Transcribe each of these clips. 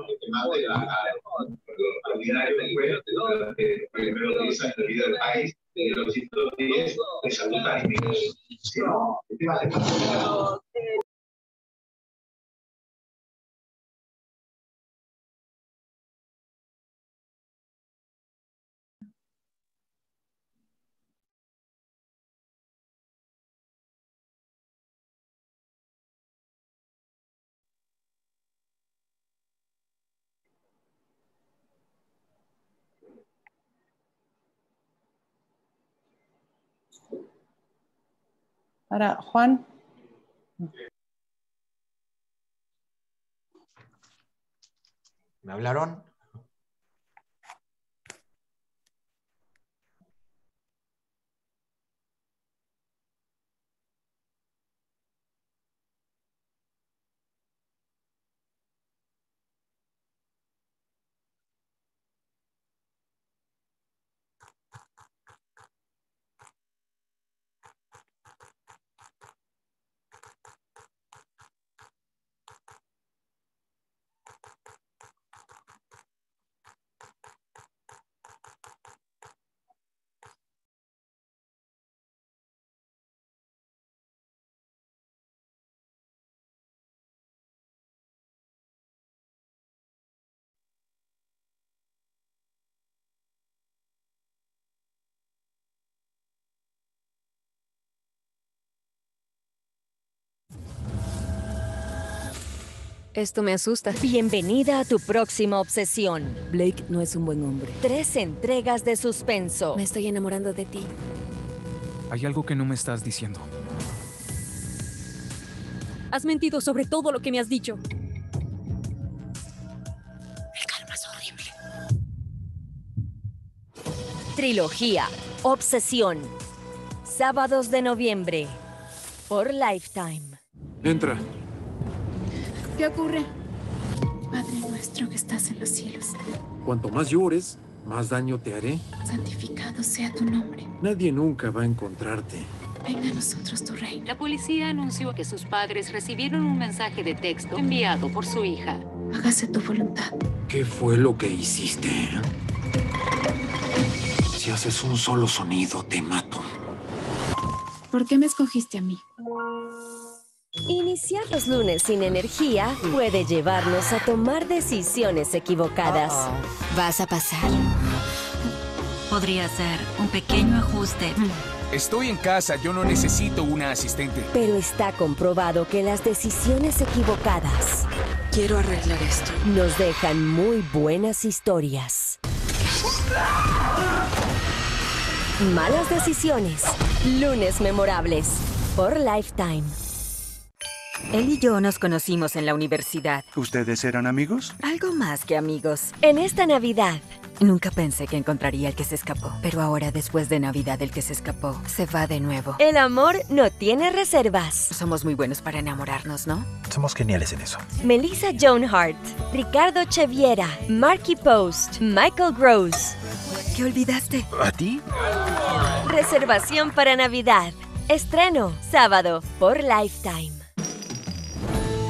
el tema de la ordinaria fue que primero dice la vida del país y los 110 de salud y migración. Si no, el tema de Ahora, Juan. ¿Me hablaron? Esto me asusta. Bienvenida a tu próxima obsesión. Blake no es un buen hombre. 3 entregas de suspenso. Me estoy enamorando de ti. Hay algo que no me estás diciendo. Has mentido sobre todo lo que me has dicho. El calma es horrible. Trilogía. Obsesión. Sábados de noviembre. Por Lifetime. Entra. ¿Qué ocurre? Padre nuestro que estás en los cielos, Cuanto más llores, más daño te haré. santificado sea tu nombre. Nadie nunca va a encontrarte. Venga a nosotros tu reino. La policía anunció que sus padres recibieron un mensaje de texto enviado por su hija. Hágase tu voluntad. ¿Qué fue lo que hiciste? Si haces un solo sonido, te mato. ¿Por qué me escogiste a mí? Iniciar los lunes sin energía puede llevarnos a tomar decisiones equivocadas. Vas a pasar. Podría ser un pequeño ajuste. Estoy en casa, yo no necesito una asistente. Pero está comprobado que las decisiones equivocadas Quiero arreglar esto. nos dejan muy buenas historias. Malas decisiones. Lunes memorables. Por Lifetime. Él y yo nos conocimos en la universidad. ¿Ustedes eran amigos? Algo más que amigos. En esta Navidad, Nunca pensé que encontraría al que se escapó. Pero ahora, después de Navidad, el que se escapó se va de nuevo. el amor no tiene reservas. Somos muy buenos para enamorarnos, ¿no? Somos geniales en eso. Melissa Joan Hart, Ricardo Cheviera, Marky Post, Michael Gross. ¿Qué olvidaste? ¿A ti? Reservación para Navidad. Estreno, sábado, por Lifetime.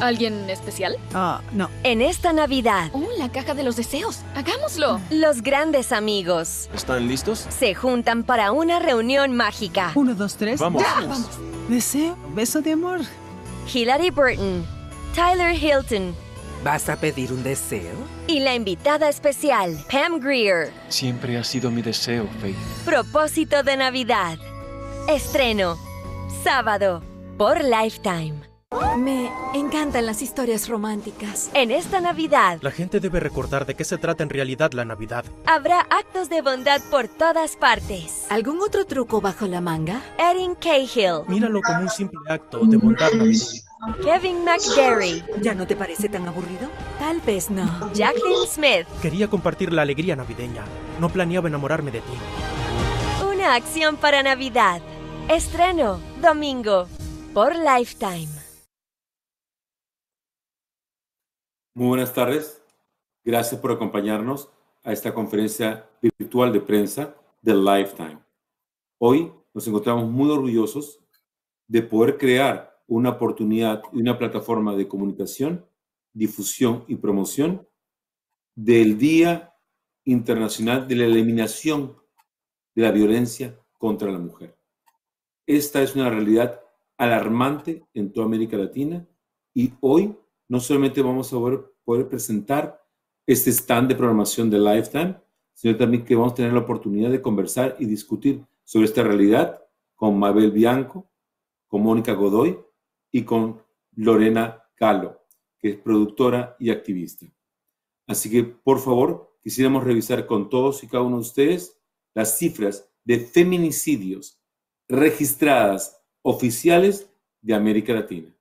¿Alguien especial? No. En esta Navidad, Oh, la caja de los deseos. ¡Hagámoslo! los grandes amigos ¿Están listos? se juntan para una reunión mágica. 1, 2, 3. Vamos. Deseo, beso de amor. Hilary Burton, Tyler Hilton ¿Vas a pedir un deseo? y la invitada especial, Pam Grier. Siempre ha sido mi deseo, Faith. Propósito de Navidad. Estreno, sábado, por Lifetime. Me encantan las historias románticas. En esta Navidad, La gente debe recordar de qué se trata en realidad la Navidad. habrá actos de bondad por todas partes. ¿Algún otro truco bajo la manga? Erin Cahill, Míralo como un simple acto de bondad navideña. Kevin McGarry, ¿Ya no te parece tan aburrido? Tal vez no. Jacqueline Smith. Quería compartir la alegría navideña. No planeaba enamorarme de ti. Una acción para Navidad. Estreno, domingo, por Lifetime. Muy buenas tardes. Gracias por acompañarnos a esta conferencia virtual de prensa de Lifetime. Hoy nos encontramos muy orgullosos de poder crear una oportunidad y una plataforma de comunicación, difusión y promoción del Día Internacional de la Eliminación de la Violencia contra la Mujer. Esta es una realidad alarmante en toda América Latina y hoy no solamente vamos a poder presentar este stand de programación de Lifetime, sino también que vamos a tener la oportunidad de conversar y discutir sobre esta realidad con Mabel Bianco, con Mónica Godoy y con Lorena Calo, que es productora y activista. Así que, por favor, quisiéramos revisar con todos y cada uno de ustedes las cifras de feminicidios registradas oficiales de América Latina.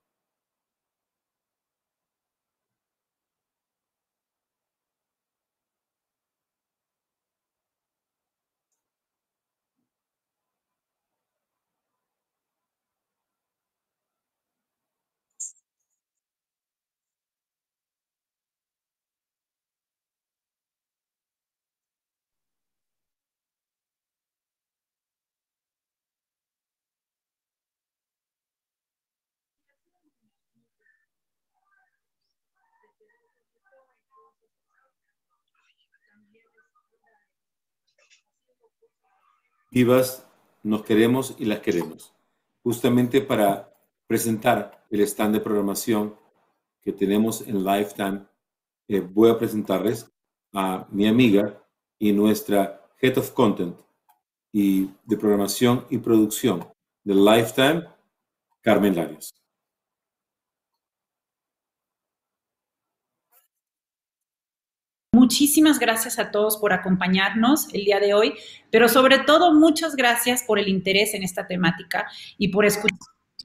Vivas, nos queremos y las queremos. Justamente para presentar el stand de programación que tenemos en Lifetime, voy a presentarles a mi amiga y nuestra Head of Content y de programación y producción de Lifetime, Carmen Larios. Muchísimas gracias a todos por acompañarnos el día de hoy, pero sobre todo muchas gracias por el interés en esta temática y por escuchar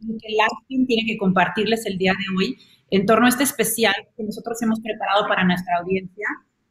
lo que Lifetime tiene que compartirles el día de hoy en torno a este especial que nosotros hemos preparado para nuestra audiencia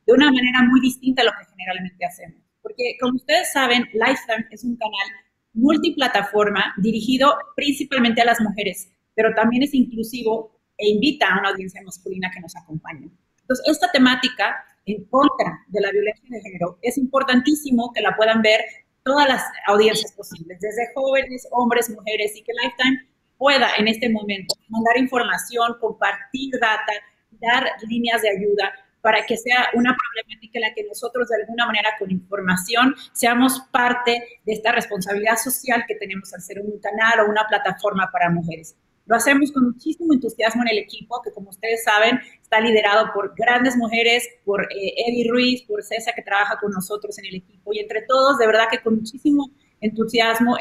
de una manera muy distinta a lo que generalmente hacemos. Porque, como ustedes saben, Lifetime es un canal multiplataforma dirigido principalmente a las mujeres, pero también es inclusivo e invita a una audiencia masculina que nos acompañe. Entonces, esta temática en contra de la violencia de género es importantísimo que la puedan ver todas las audiencias posibles, desde jóvenes, hombres, mujeres, y que Lifetime pueda en este momento mandar información, compartir data, dar líneas de ayuda para que sea una problemática en la que nosotros de alguna manera con información seamos parte de esta responsabilidad social que tenemos al ser un canal o una plataforma para mujeres. Lo hacemos con muchísimo entusiasmo en el equipo, que como ustedes saben, está liderado por grandes mujeres, por Eddie Ruiz, por César, que trabaja con nosotros en el equipo, y entre todos, de verdad que con muchísimo entusiasmo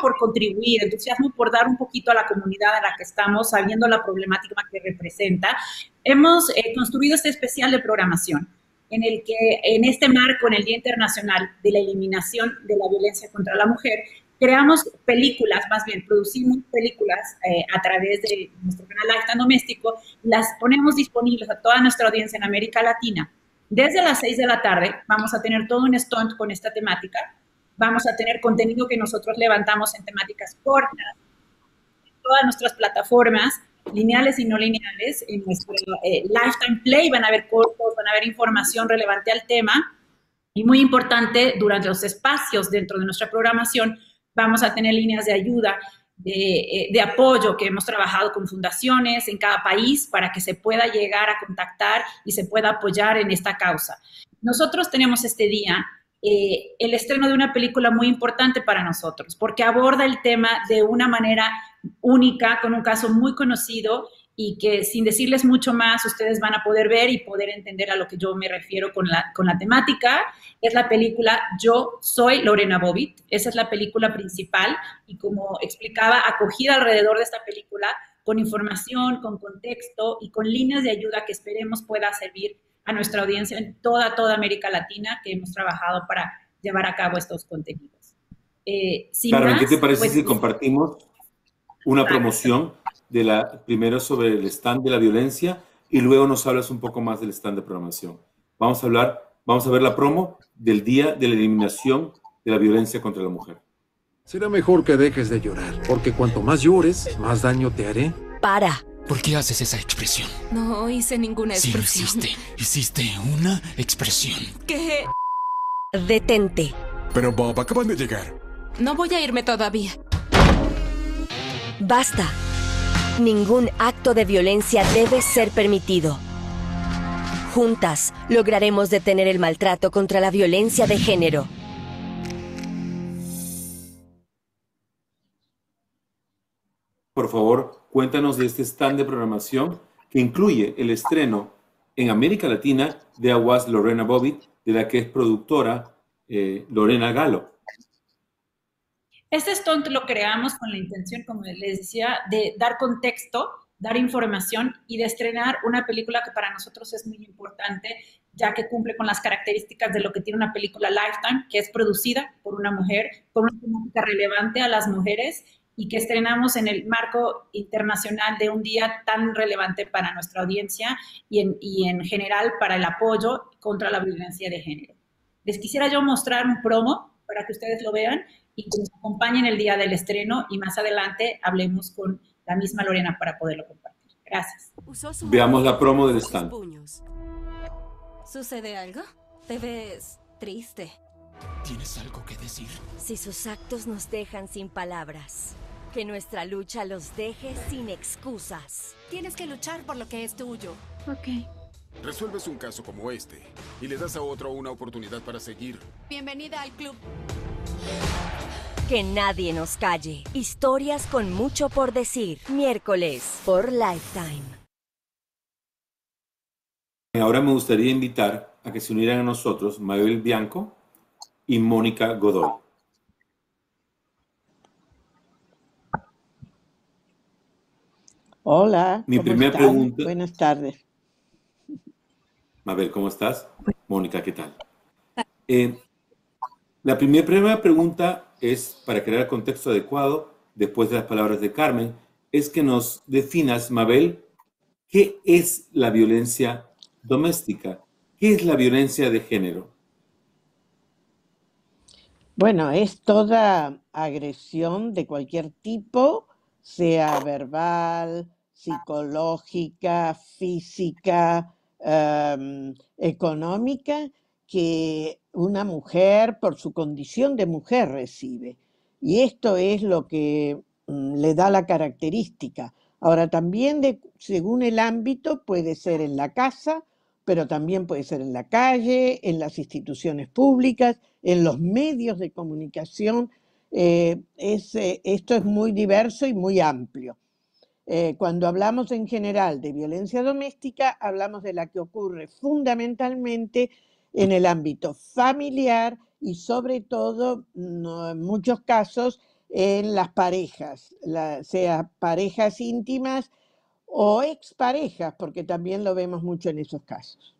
por contribuir, entusiasmo por dar un poquito a la comunidad en la que estamos, sabiendo la problemática que representa, hemos construido este especial de programación, en el que en este marco, en el Día Internacional de la Eliminación de la Violencia contra la Mujer, creamos películas, más bien producimos películas a través de nuestro canal Lifetime Doméstico, las ponemos disponibles a toda nuestra audiencia en América Latina. Desde las 6 de la tarde vamos a tener todo un stand con esta temática, vamos a tener contenido que nosotros levantamos en temáticas cortas, en todas nuestras plataformas, lineales y no lineales, en nuestro Lifetime Play van a haber cortos, van a haber información relevante al tema, y muy importante, durante los espacios dentro de nuestra programación, vamos a tener líneas de ayuda, de apoyo que hemos trabajado con fundaciones en cada país para que se pueda llegar a contactar y se pueda apoyar en esta causa. Nosotros tenemos este día el estreno de una película muy importante para nosotros, porque aborda el tema de una manera única, con un caso muy conocido y que sin decirles mucho más, ustedes van a poder ver y poder entender a lo que yo me refiero con la temática. Es la película Yo soy Lorena Bobbitt. Esa es la película principal y, como explicaba, acogida alrededor de esta película con información, con contexto y con líneas de ayuda que esperemos pueda servir a nuestra audiencia en toda América Latina, que hemos trabajado para llevar a cabo estos contenidos. Carmen, ¿qué te parece si compartimos una promoción primero sobre el stand de la violencia y luego nos hablas un poco más del stand de programación? Vamos a ver la promo del Día de la Eliminación de la Violencia contra la Mujer. Será mejor que dejes de llorar, porque cuanto más llores, más daño te haré. Para. ¿Por qué haces esa expresión? No hice ninguna expresión. Sí lo hiciste. Hiciste una expresión. ¿Qué? Detente. Pero Bob, acaban de llegar. No voy a irme todavía. Basta. Ningún acto de violencia debe ser permitido. Juntas, lograremos detener el maltrato contra la violencia de género. Por favor, cuéntanos de este stand de programación que incluye el estreno en América Latina de Aguas Lorena Bobbitt, de la que es productora Lorena Galo. Este stunt lo creamos con la intención, como les decía, de dar contexto, dar información y de estrenar una película que para nosotros es muy importante, ya que cumple con las características de lo que tiene una película Lifetime, que es producida por una mujer, con una temática relevante a las mujeres y que estrenamos en el marco internacional de un día tan relevante para nuestra audiencia y en general para el apoyo contra la violencia de género. Les quisiera yo mostrar un promo para que ustedes lo vean y que nos acompañen el día del estreno y más adelante hablemos con la misma Lorena para poderlo compartir. Gracias. Veamos la promo del stand. ¿Sucede algo? Te ves triste. ¿Tienes algo que decir? Si sus actos nos dejan sin palabras, que nuestra lucha los deje sin excusas. Tienes que luchar por lo que es tuyo. Ok. Resuelves un caso como este y le das a otro una oportunidad para seguir. Bienvenida al club. Que nadie nos calle. Historias con mucho por decir. Miércoles por Lifetime. Ahora me gustaría invitar a que se unieran a nosotros Mabel Bianco y Mónica Godoy. Hola. Mi ¿cómo primera están? pregunta. Buenas tardes. Mabel, ¿cómo estás? Mónica, ¿qué tal? La primera pregunta es, para crear el contexto adecuado, después de las palabras de Carmen, es que nos definas, Mabel, ¿qué es la violencia doméstica? ¿Qué es la violencia de género? Bueno, es toda agresión de cualquier tipo, sea verbal, psicológica, física, económica, que una mujer por su condición de mujer recibe. Y esto es lo que le da la característica. Ahora también según el ámbito puede ser en la casa, pero también puede ser en la calle, en las instituciones públicas, en los medios de comunicación. Esto es muy diverso y muy amplio. Cuando hablamos en general de violencia doméstica, hablamos de la que ocurre fundamentalmente en el ámbito familiar y sobre todo, en muchos casos, en las parejas, sea parejas íntimas o exparejas, porque también lo vemos mucho en esos casos.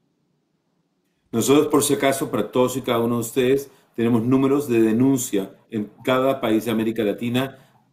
Nosotros, por si acaso, para todos y cada uno de ustedes, tenemos números de denuncia en cada país de América Latina,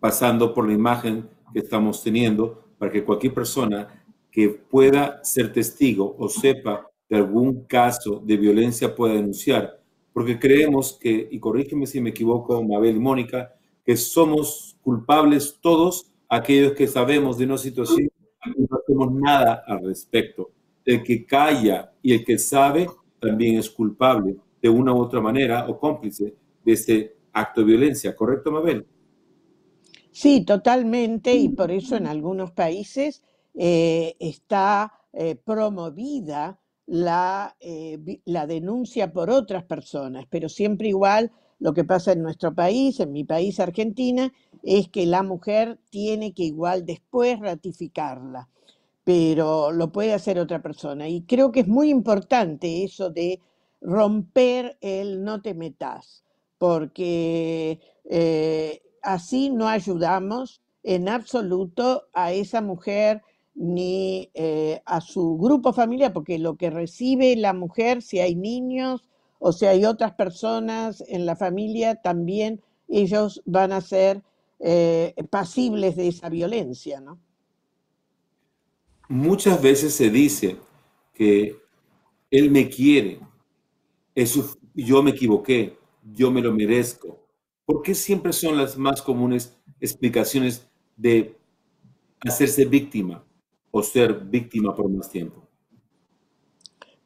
pasando por la imagen que estamos teniendo, para que cualquier persona que pueda ser testigo o sepa de algún caso de violencia pueda denunciar, porque creemos que, y corrígeme si me equivoco, Mabel y Mónica, que somos culpables todos aquellos que sabemos de una situación y no hacemos nada al respecto. El que calla y el que sabe también es culpable de una u otra manera o cómplice de este acto de violencia. ¿Correcto, Mabel? Sí, totalmente, y por eso en algunos países está promovida la denuncia por otras personas, pero siempre igual lo que pasa en nuestro país, en mi país, Argentina, es que la mujer tiene que igual después ratificarla, pero lo puede hacer otra persona. Y creo que es muy importante eso de romper el no te metas, porque así no ayudamos en absoluto a esa mujer ni a su grupo familiar, porque lo que recibe la mujer, si hay niños o si hay otras personas en la familia, también ellos van a ser pasibles de esa violencia, ¿no? Muchas veces se dice que él me quiere, yo me equivoqué, yo me lo merezco. ¿Por qué siempre son las más comunes explicaciones de hacerse víctima o ser víctima por más tiempo?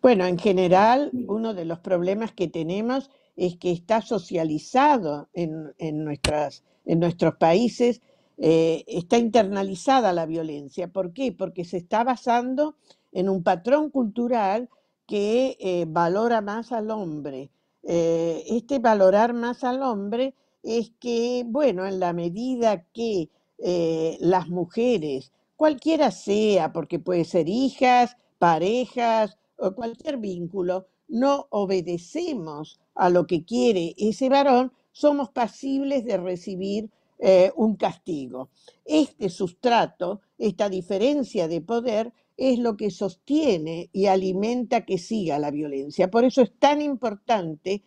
Bueno, en general, uno de los problemas que tenemos es que está socializado en nuestros países, está internalizada la violencia. ¿Por qué? Porque se está basando en un patrón cultural que valora más al hombre. Este valorar más al hombre es que, bueno, en la medida que las mujeres, cualquiera sea, porque puede ser hijas, parejas o cualquier vínculo, no obedecemos a lo que quiere ese varón, somos pasibles de recibir un castigo. Este sustrato, esta diferencia de poder, es lo que sostiene y alimenta que siga la violencia. Por eso es tan importante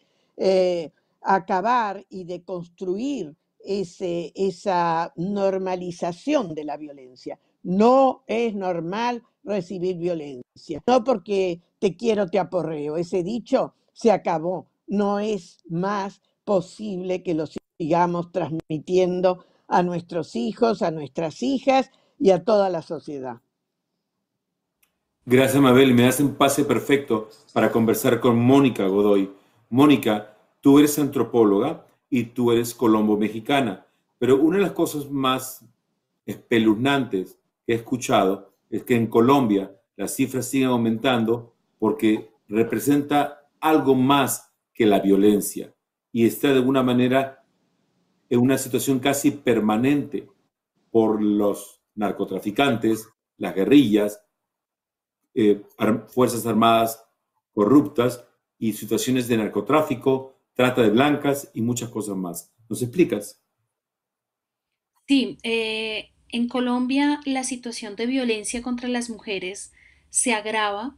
acabar y deconstruir esa normalización de la violencia. No es normal recibir violencia. No porque te quiero, te aporreo. Ese dicho se acabó. No es más posible que lo sigamos transmitiendo a nuestros hijos, a nuestras hijas y a toda la sociedad. Gracias, Mabel. Me das un pase perfecto para conversar con Mónica Godoy. Mónica, tú eres antropóloga y tú eres colombo-mexicana, pero una de las cosas más espeluznantes que he escuchado es que en Colombia las cifras siguen aumentando porque representa algo más que la violencia y está de alguna manera en una situación casi permanente por los narcotraficantes, las guerrillas, fuerzas armadas corruptas y situaciones de narcotráfico, trata de blancas y muchas cosas más. ¿Nos explicas? Sí, en Colombia la situación de violencia contra las mujeres se agrava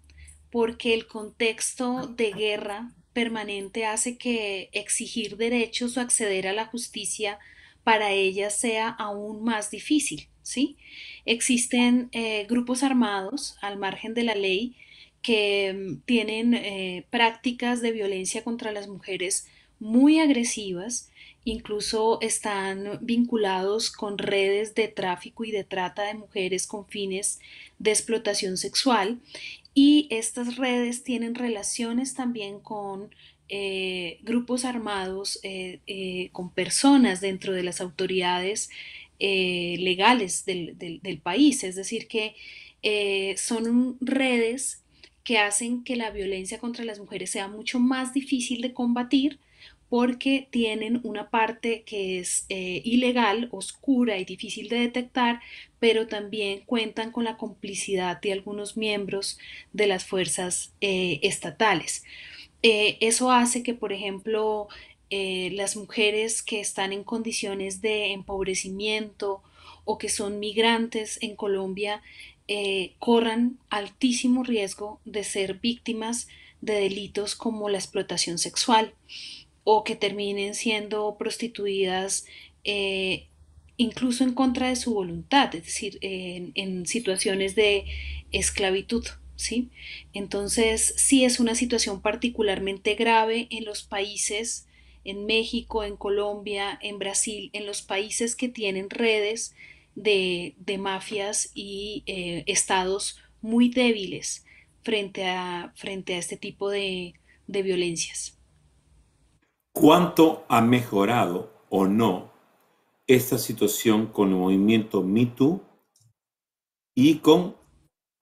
porque el contexto de guerra permanente hace que exigir derechos o acceder a la justicia para ellas sea aún más difícil, ¿sí? Existen grupos armados al margen de la ley que tienen prácticas de violencia contra las mujeres muy agresivas, incluso están vinculados con redes de tráfico y de trata de mujeres con fines de explotación sexual y estas redes tienen relaciones también con grupos armados, con personas dentro de las autoridades legales del país, es decir, que son redes que hacen que la violencia contra las mujeres sea mucho más difícil de combatir porque tienen una parte que es ilegal, oscura y difícil de detectar, pero también cuentan con la complicidad de algunos miembros de las fuerzas estatales. Eso hace que, por ejemplo, las mujeres que están en condiciones de empobrecimiento o que son migrantes en Colombia corran altísimo riesgo de ser víctimas de delitos como la explotación sexual o que terminen siendo prostituidas incluso en contra de su voluntad, es decir, en situaciones de esclavitud, ¿sí? Entonces, sí es una situación particularmente grave en los países, en México, en Colombia, en Brasil, en los países que tienen redes de mafias y estados muy débiles frente a este tipo de violencias. ¿Cuánto ha mejorado o no esta situación con el movimiento Me Too y con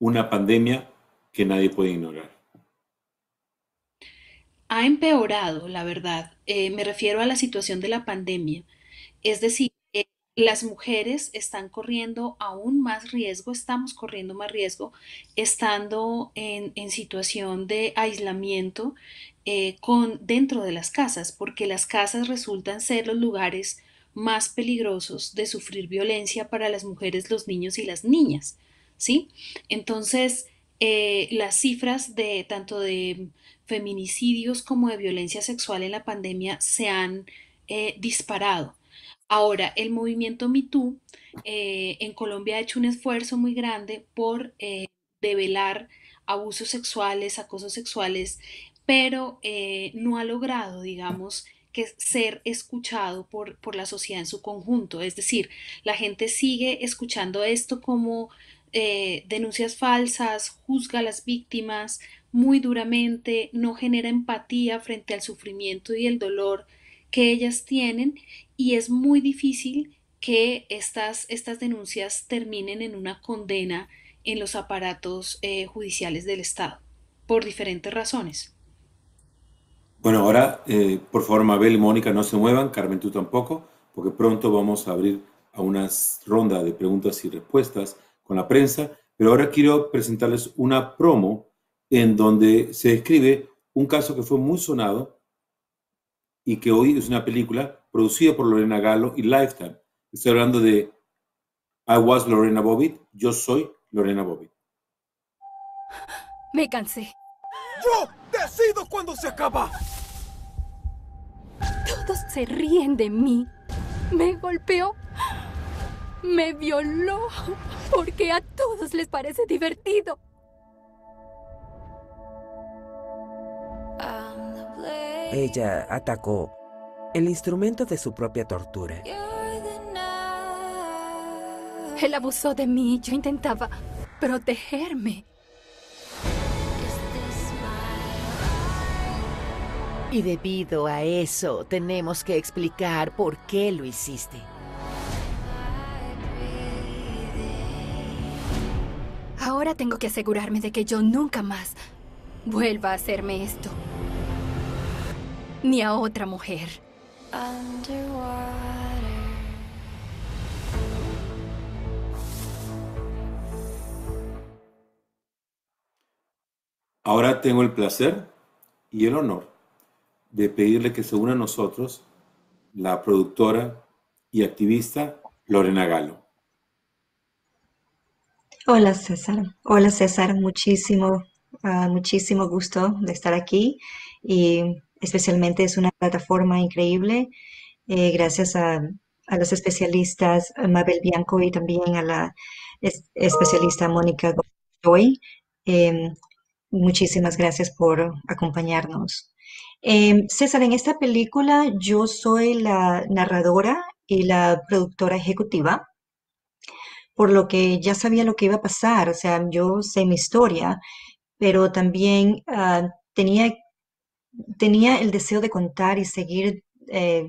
una pandemia que nadie puede ignorar? Ha empeorado, la verdad. Me refiero a la situación de la pandemia. Es decir, las mujeres están corriendo aún más riesgo, estamos corriendo más riesgo, estando en situación de aislamiento dentro de las casas, porque las casas resultan ser los lugares más peligrosos de sufrir violencia para las mujeres, los niños y las niñas, ¿sí? Entonces, las cifras de tanto de feminicidios como de violencia sexual en la pandemia se han disparado. Ahora, el movimiento Me Too en Colombia ha hecho un esfuerzo muy grande por develar abusos sexuales, acosos sexuales, pero no ha logrado, digamos, que ser escuchado por la sociedad en su conjunto. Es decir, la gente sigue escuchando esto como denuncias falsas, juzga a las víctimas muy duramente, no genera empatía frente al sufrimiento y el dolor que ellas tienen y es muy difícil que estas denuncias terminen en una condena en los aparatos judiciales del Estado, por diferentes razones. Bueno, ahora, por favor, Mabel y Mónica, no se muevan, Carmen, tú tampoco, porque pronto vamos a abrir a una ronda de preguntas y respuestas con la prensa, pero ahora quiero presentarles una promo en donde se describe un caso que fue muy sonado y que hoy es una película producida por Lorena Galo y Lifetime. Estoy hablando de I Was Lorena Bobbitt, Yo Soy Lorena Bobbitt. Me cansé. ¡Yo decido cuándo se acaba! Todos se ríen de mí. Me golpeó. Me violó. Porque a todos les parece divertido. Ella atacó el instrumento de su propia tortura. Él abusó de mí. Yo intentaba protegerme. Y debido a eso, tenemos que explicar por qué lo hiciste. Ahora tengo que asegurarme de que yo nunca más vuelva a hacerme esto. Ni a otra mujer. Ahora tengo el placer y el honor de pedirle que se una a nosotros la productora y activista Lorena Galo. Hola César, muchísimo gusto de estar aquí y especialmente es una plataforma increíble gracias a los especialistas Mabel Bianco y también a la especialista Mónica Godoy. Muchísimas gracias por acompañarnos. César, en esta película yo soy la narradora y la productora ejecutiva, por lo que ya sabía lo que iba a pasar. O sea, yo sé mi historia, pero también tenía el deseo de contar y seguir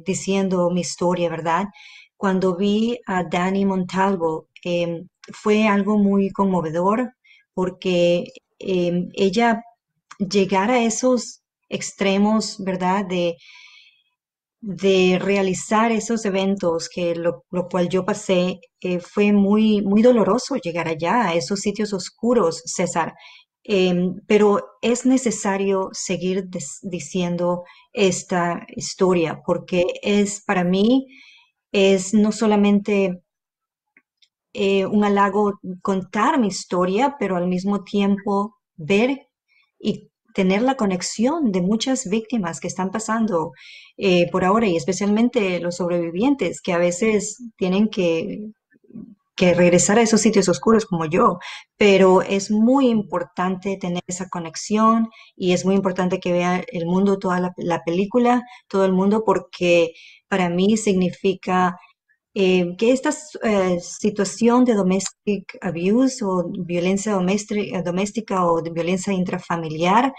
diciendo mi historia, ¿verdad? Cuando vi a Dani Montalvo, fue algo muy conmovedor porque ella llegar a esos extremos, ¿verdad? De realizar esos eventos, que lo cual yo pasé, fue muy, muy doloroso llegar allá, a esos sitios oscuros, César. Pero es necesario seguir diciendo esta historia, porque para mí, es no solamente un halago contar mi historia, pero al mismo tiempo ver y tener la conexión de muchas víctimas que están pasando por ahora, y especialmente los sobrevivientes que a veces tienen que regresar a esos sitios oscuros como yo, pero es muy importante tener esa conexión y es muy importante que vea el mundo, toda la película, todo el mundo, porque para mí significa que esta situación de domestic abuse o violencia doméstica o de violencia intrafamiliar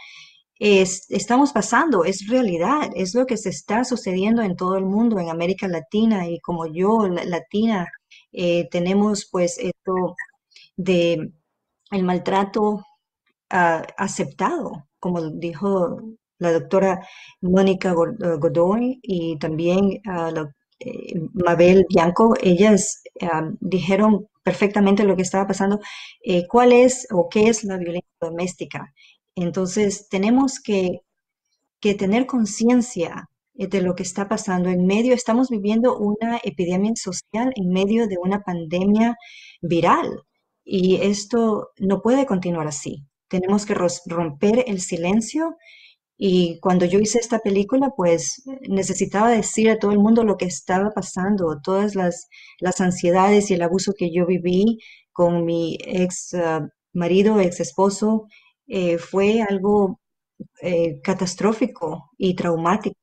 estamos pasando, es realidad, es lo que se está sucediendo en todo el mundo, en América Latina, y como yo, latina, tenemos pues esto de el maltrato aceptado, como dijo la doctora Mónica Godoy y también Mabel Bianco. Ellas dijeron perfectamente lo que estaba pasando, cuál es o qué es la violencia doméstica. Entonces, tenemos que tener conciencia de lo que está pasando estamos viviendo una epidemia social en medio de una pandemia viral, y esto no puede continuar así. Tenemos que romper el silencio. Y cuando yo hice esta película, pues necesitaba decir a todo el mundo lo que estaba pasando, todas las ansiedades y el abuso que yo viví con mi ex marido, ex esposo, fue algo catastrófico y traumático.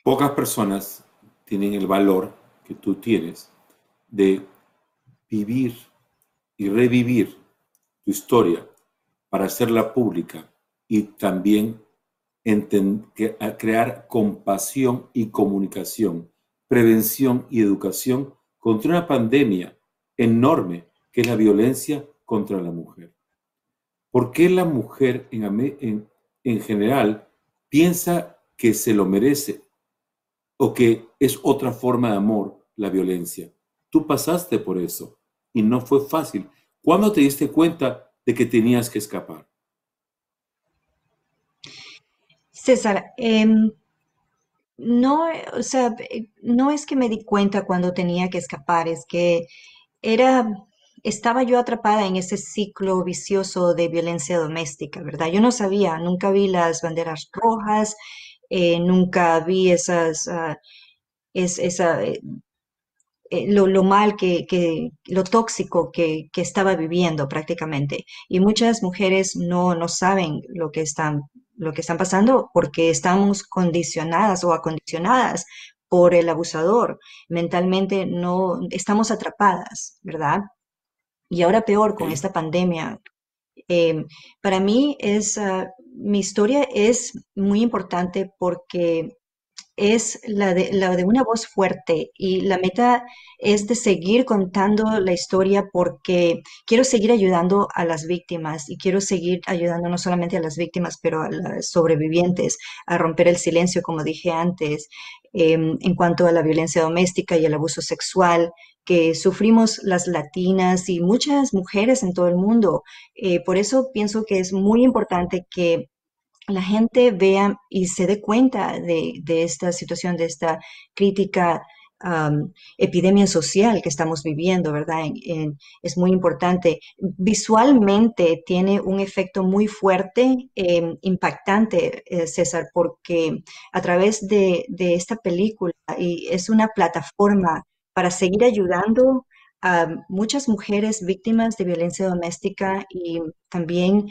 Pocas personas tienen el valor que tú tienes de vivir y revivir tu historia para hacerla pública y también crear compasión y comunicación, prevención y educación contra una pandemia enorme que es la violencia contra la mujer. ¿Por qué la mujer en general piensa que se lo merece o que es otra forma de amor la violencia? Tú pasaste por eso y no fue fácil. ¿Cuándo te diste cuenta de que tenías que escapar? César, no, o sea, no es que me di cuenta cuando tenía que escapar, es que estaba yo atrapada en ese ciclo vicioso de violencia doméstica, ¿verdad? Yo no sabía, nunca vi las banderas rojas, nunca vi lo mal lo tóxico que estaba viviendo prácticamente. Y muchas mujeres no saben lo que están pasando porque estamos condicionadas o acondicionadas por el abusador. Mentalmente no estamos atrapadas, ¿verdad? Y ahora peor con esta pandemia. Para mí mi historia es muy importante porque es la de una voz fuerte y la meta es de seguir contando la historia porque quiero seguir ayudando a las víctimas y quiero seguir ayudando no solamente a las víctimas, pero a las sobrevivientes a romper el silencio, como dije antes, en cuanto a la violencia doméstica y el abuso sexual que sufrimos las latinas y muchas mujeres en todo el mundo. Por eso pienso que es muy importante que la gente vea y se dé cuenta de esta situación, de esta crítica epidemia social que estamos viviendo, ¿verdad? Es muy importante. Visualmente tiene un efecto muy fuerte, impactante, César, porque a través de esta película y es una plataforma para seguir ayudando a muchas mujeres víctimas de violencia doméstica y también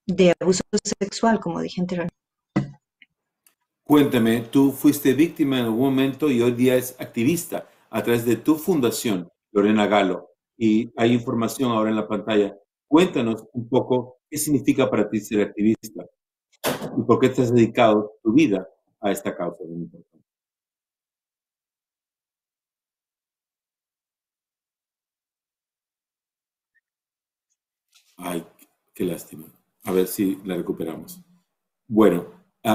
de abuso sexual, como dije anteriormente. Cuéntame, tú fuiste víctima en algún momento y hoy día es activista a través de tu fundación, Lorena Galo, y hay información ahora en la pantalla. Cuéntanos un poco qué significa para ti ser activista y por qué te has dedicado tu vida a esta causa. Ay, qué lástima. A ver si la recuperamos. Bueno,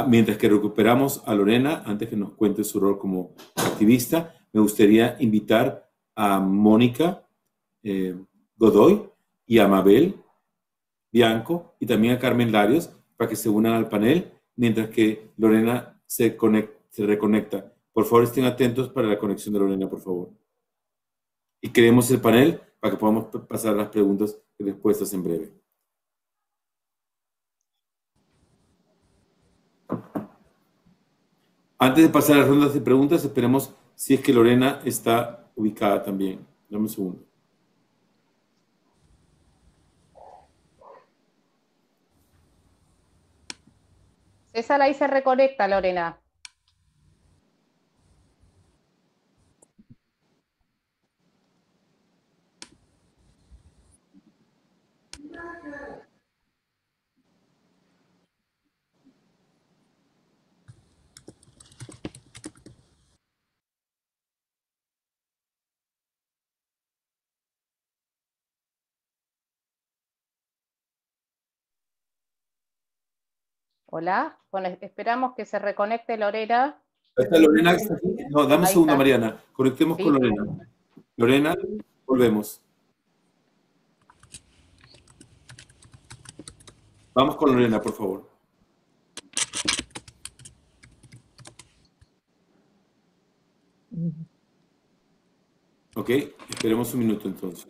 mientras que recuperamos a Lorena, antes que nos cuente su rol como activista, me gustaría invitar a Mónica Godoy y a Mabel Bianco y también a Carmen Larios para que se unan al panel mientras que Lorena se reconecta. Por favor, estén atentos para la conexión de Lorena, por favor. Y creemos el panel para que podamos pasar las preguntas y respuestas en breve. Antes de pasar a las rondas de preguntas, esperemos si es que Lorena está ubicada también. Dame un segundo. César, ahí se reconecta, Lorena. Hola, bueno, esperamos que se reconecte Lorena. ¿Está Lorena? ¿Está aquí? No, dame un segundo, Mariana. Conectemos con Lorena. Lorena, volvemos. Vamos con Lorena, por favor. Ok, esperemos un minuto entonces.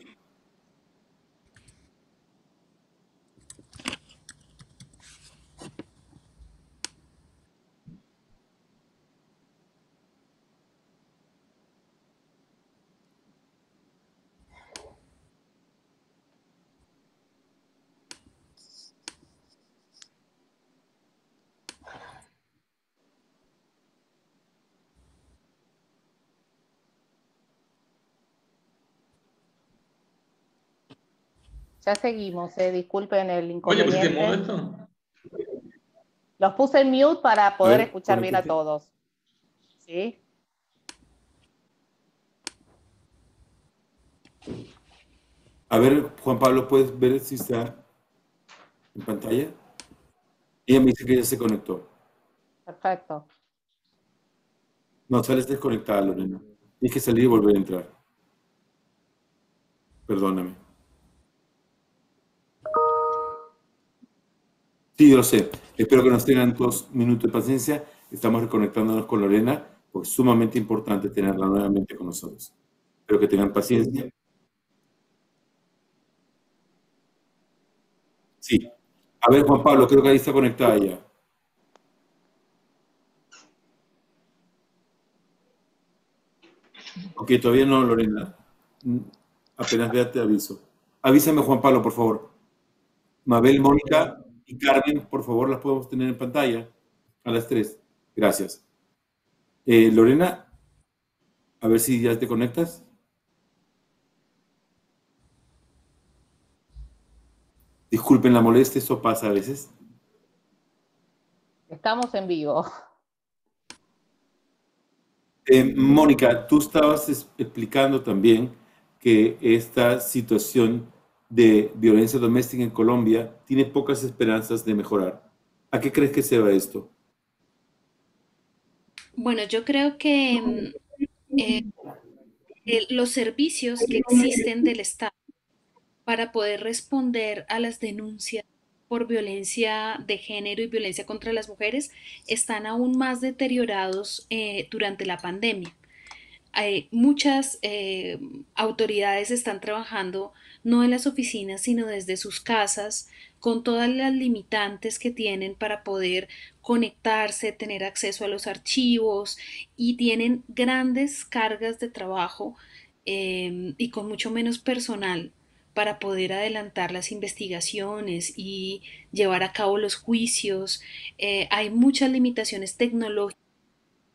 Ya seguimos, disculpen el Oye, inconveniente. ¿pusiste en modo esto? Los puse en mute para poder escuchar bien a conéctate. todos. ¿Sí? A ver, Juan Pablo, ¿puedes ver si está en pantalla? Ella me dice que ya se conectó. Perfecto. No, sales desconectada, Lorena. Tienes que salir y volver a entrar. Perdóname. Sí, yo lo sé. Espero que nos tengan 2 minutos de paciencia. Estamos reconectándonos con Lorena, porque es sumamente importante tenerla nuevamente con nosotros. Espero que tengan paciencia. Sí. A ver, Juan Pablo, creo que ahí está conectada ya. Ok, todavía no, Lorena. Apenas vea te aviso. Avísame, Juan Pablo, por favor. Mabel, Mónica y Carmen, por favor, las podemos tener en pantalla a las 3. Gracias. Lorena, a ver si ya te conectas. Disculpen la molestia, eso pasa a veces. Estamos en vivo. Mónica, tú estabas explicando también que esta situación de violencia doméstica en Colombia tiene pocas esperanzas de mejorar. ¿A qué crees que se va esto? Bueno, yo creo que los servicios que existen del Estado para poder responder a las denuncias por violencia de género y violencia contra las mujeres están aún más deteriorados durante la pandemia. Muchas autoridades están trabajando no en las oficinas, sino desde sus casas, con todas las limitantes que tienen para poder conectarse, tener acceso a los archivos y tienen grandes cargas de trabajo y con mucho menos personal para poder adelantar las investigaciones y llevar a cabo los juicios. Hay muchas limitaciones tecnológicas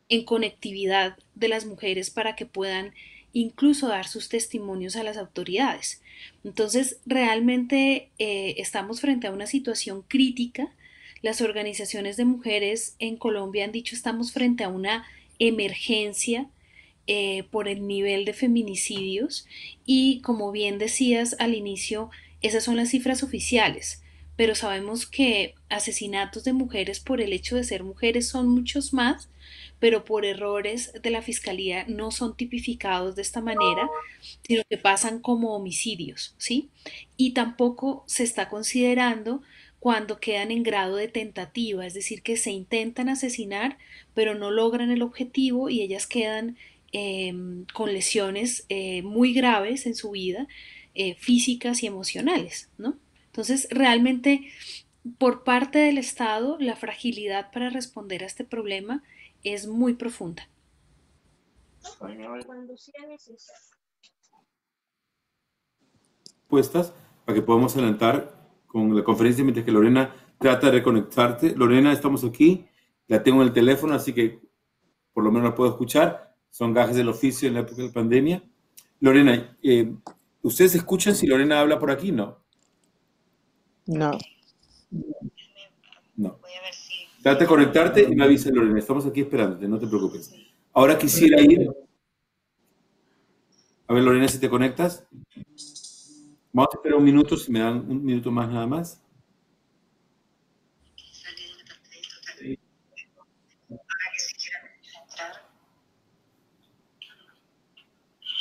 en conectividad de las mujeres para que puedan incluso dar sus testimonios a las autoridades. Entonces, realmente estamos frente a una situación crítica. Las organizaciones de mujeres en Colombia han dicho estamos frente a una emergencia por el nivel de feminicidios y, como bien decías al inicio, esas son las cifras oficiales, pero sabemos que asesinatos de mujeres por el hecho de ser mujeres son muchos más, pero por errores de la fiscalía no son tipificados de esta manera, sino que pasan como homicidios, ¿sí? Y tampoco se está considerando cuando quedan en grado de tentativa, es decir, que se intentan asesinar, pero no logran el objetivo y ellas quedan con lesiones muy graves en su vida, físicas y emocionales, ¿no? Entonces, realmente, por parte del Estado, la fragilidad para responder a este problema es muy profunda. Puestas para que podamos adelantar con la conferencia mientras que Lorena trata de reconectarte. Lorena, estamos aquí, la tengo en el teléfono, así que por lo menos la puedo escuchar. Son gajes del oficio en la época de la pandemia. Lorena, ¿ustedes escuchan si Lorena habla por aquí? No. No. No. Trata de conectarte y me avisa, Lorena. Estamos aquí esperándote, no te preocupes. Ahora quisiera ir. A ver, Lorena, si te conectas. Vamos a esperar un minuto, si me dan un minuto más nada más.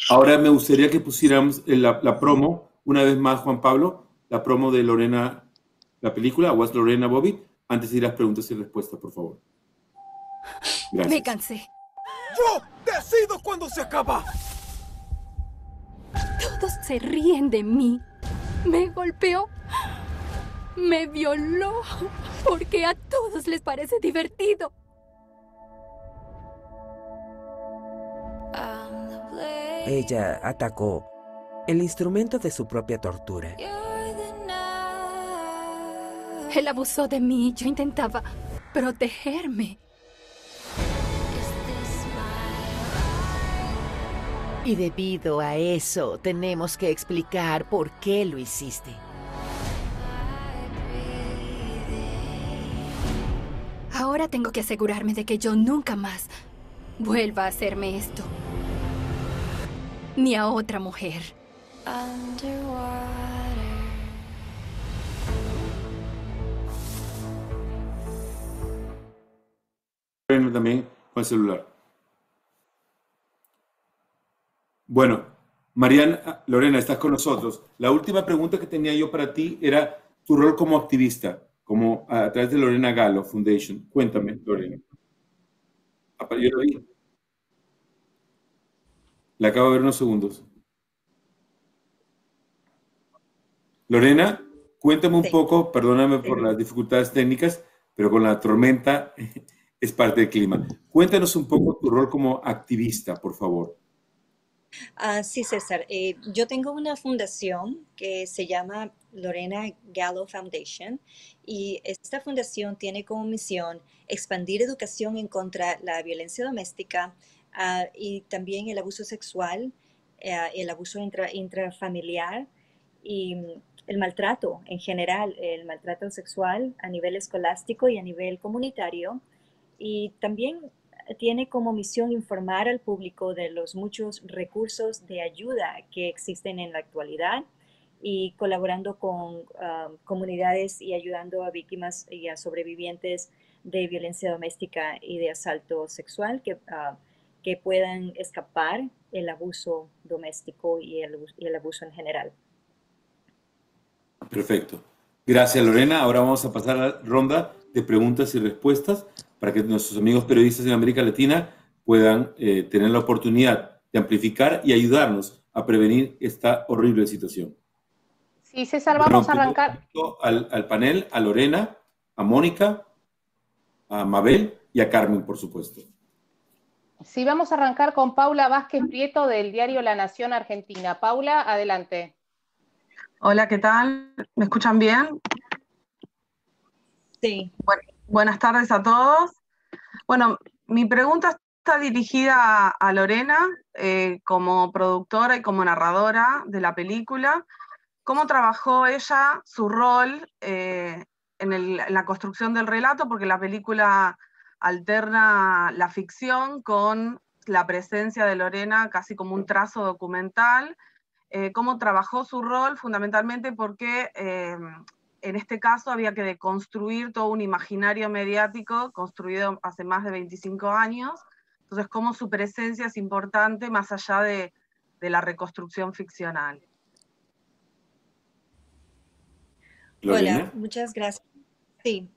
Ahora me gustaría que pusiéramos la promo, una vez más, Juan Pablo, la promo de Lorena, la película, Was Lorena Bobbitt, antes de ir a las preguntas y respuestas, por favor. Gracias. Me cansé. ¡Yo decido cuándo se acaba! Todos se ríen de mí. Me golpeó. Me violó. Porque a todos les parece divertido. Ella atacó el instrumento de su propia tortura. Él abusó de mí. Yo intentaba protegerme. Y debido a eso, tenemos que explicar por qué lo hiciste. Ahora tengo que asegurarme de que yo nunca más vuelva a hacerme esto. Ni a otra mujer. También con el celular. Bueno, Mariana, Lorena, estás con nosotros. La última pregunta que tenía yo para ti era tu rol como activista, como a través de Lorena Gallo Foundation. Cuéntame, Lorena. Yo lo vi. La acabo de ver unos segundos. Lorena, cuéntame un poco, perdóname por las dificultades técnicas, pero con la tormenta es parte del clima. Cuéntanos un poco tu rol como activista, por favor. Sí, César. Yo tengo una fundación que se llama Lorena Gallo Foundation y esta fundación tiene como misión expandir educación en contra de la violencia doméstica y también el abuso sexual, el abuso intrafamiliar y el maltrato en general, el maltrato sexual a nivel escolástico y a nivel comunitario. Y también tiene como misión informar al público de los muchos recursos de ayuda que existen en la actualidad y colaborando con comunidades y ayudando a víctimas y a sobrevivientes de violencia doméstica y de asalto sexual que puedan escapar el abuso doméstico y el abuso en general. Perfecto. Gracias, Lorena. Ahora vamos a pasar a la ronda de preguntas y respuestas para que nuestros amigos periodistas en América Latina puedan tener la oportunidad de amplificar y ayudarnos a prevenir esta horrible situación. Sí, César, vamos a arrancar. Al panel, a Lorena, a Mónica, a Mabel y a Carmen, por supuesto. Sí, vamos a arrancar con Paula Vázquez Prieto del diario La Nación Argentina. Paula, adelante. Hola, ¿qué tal? ¿Me escuchan bien? Sí. Buenas tardes a todos. Bueno, mi pregunta está dirigida a Lorena como productora y como narradora de la película. ¿Cómo trabajó ella su rol en la construcción del relato? Porque la película alterna la ficción con la presencia de Lorena casi como un trazo documental. ¿Cómo trabajó su rol? Fundamentalmente porque en este caso había que deconstruir todo un imaginario mediático construido hace más de 25 años. Entonces, cómo su presencia es importante más allá de la reconstrucción ficcional. ¿Lorena? Hola, muchas gracias. Sí,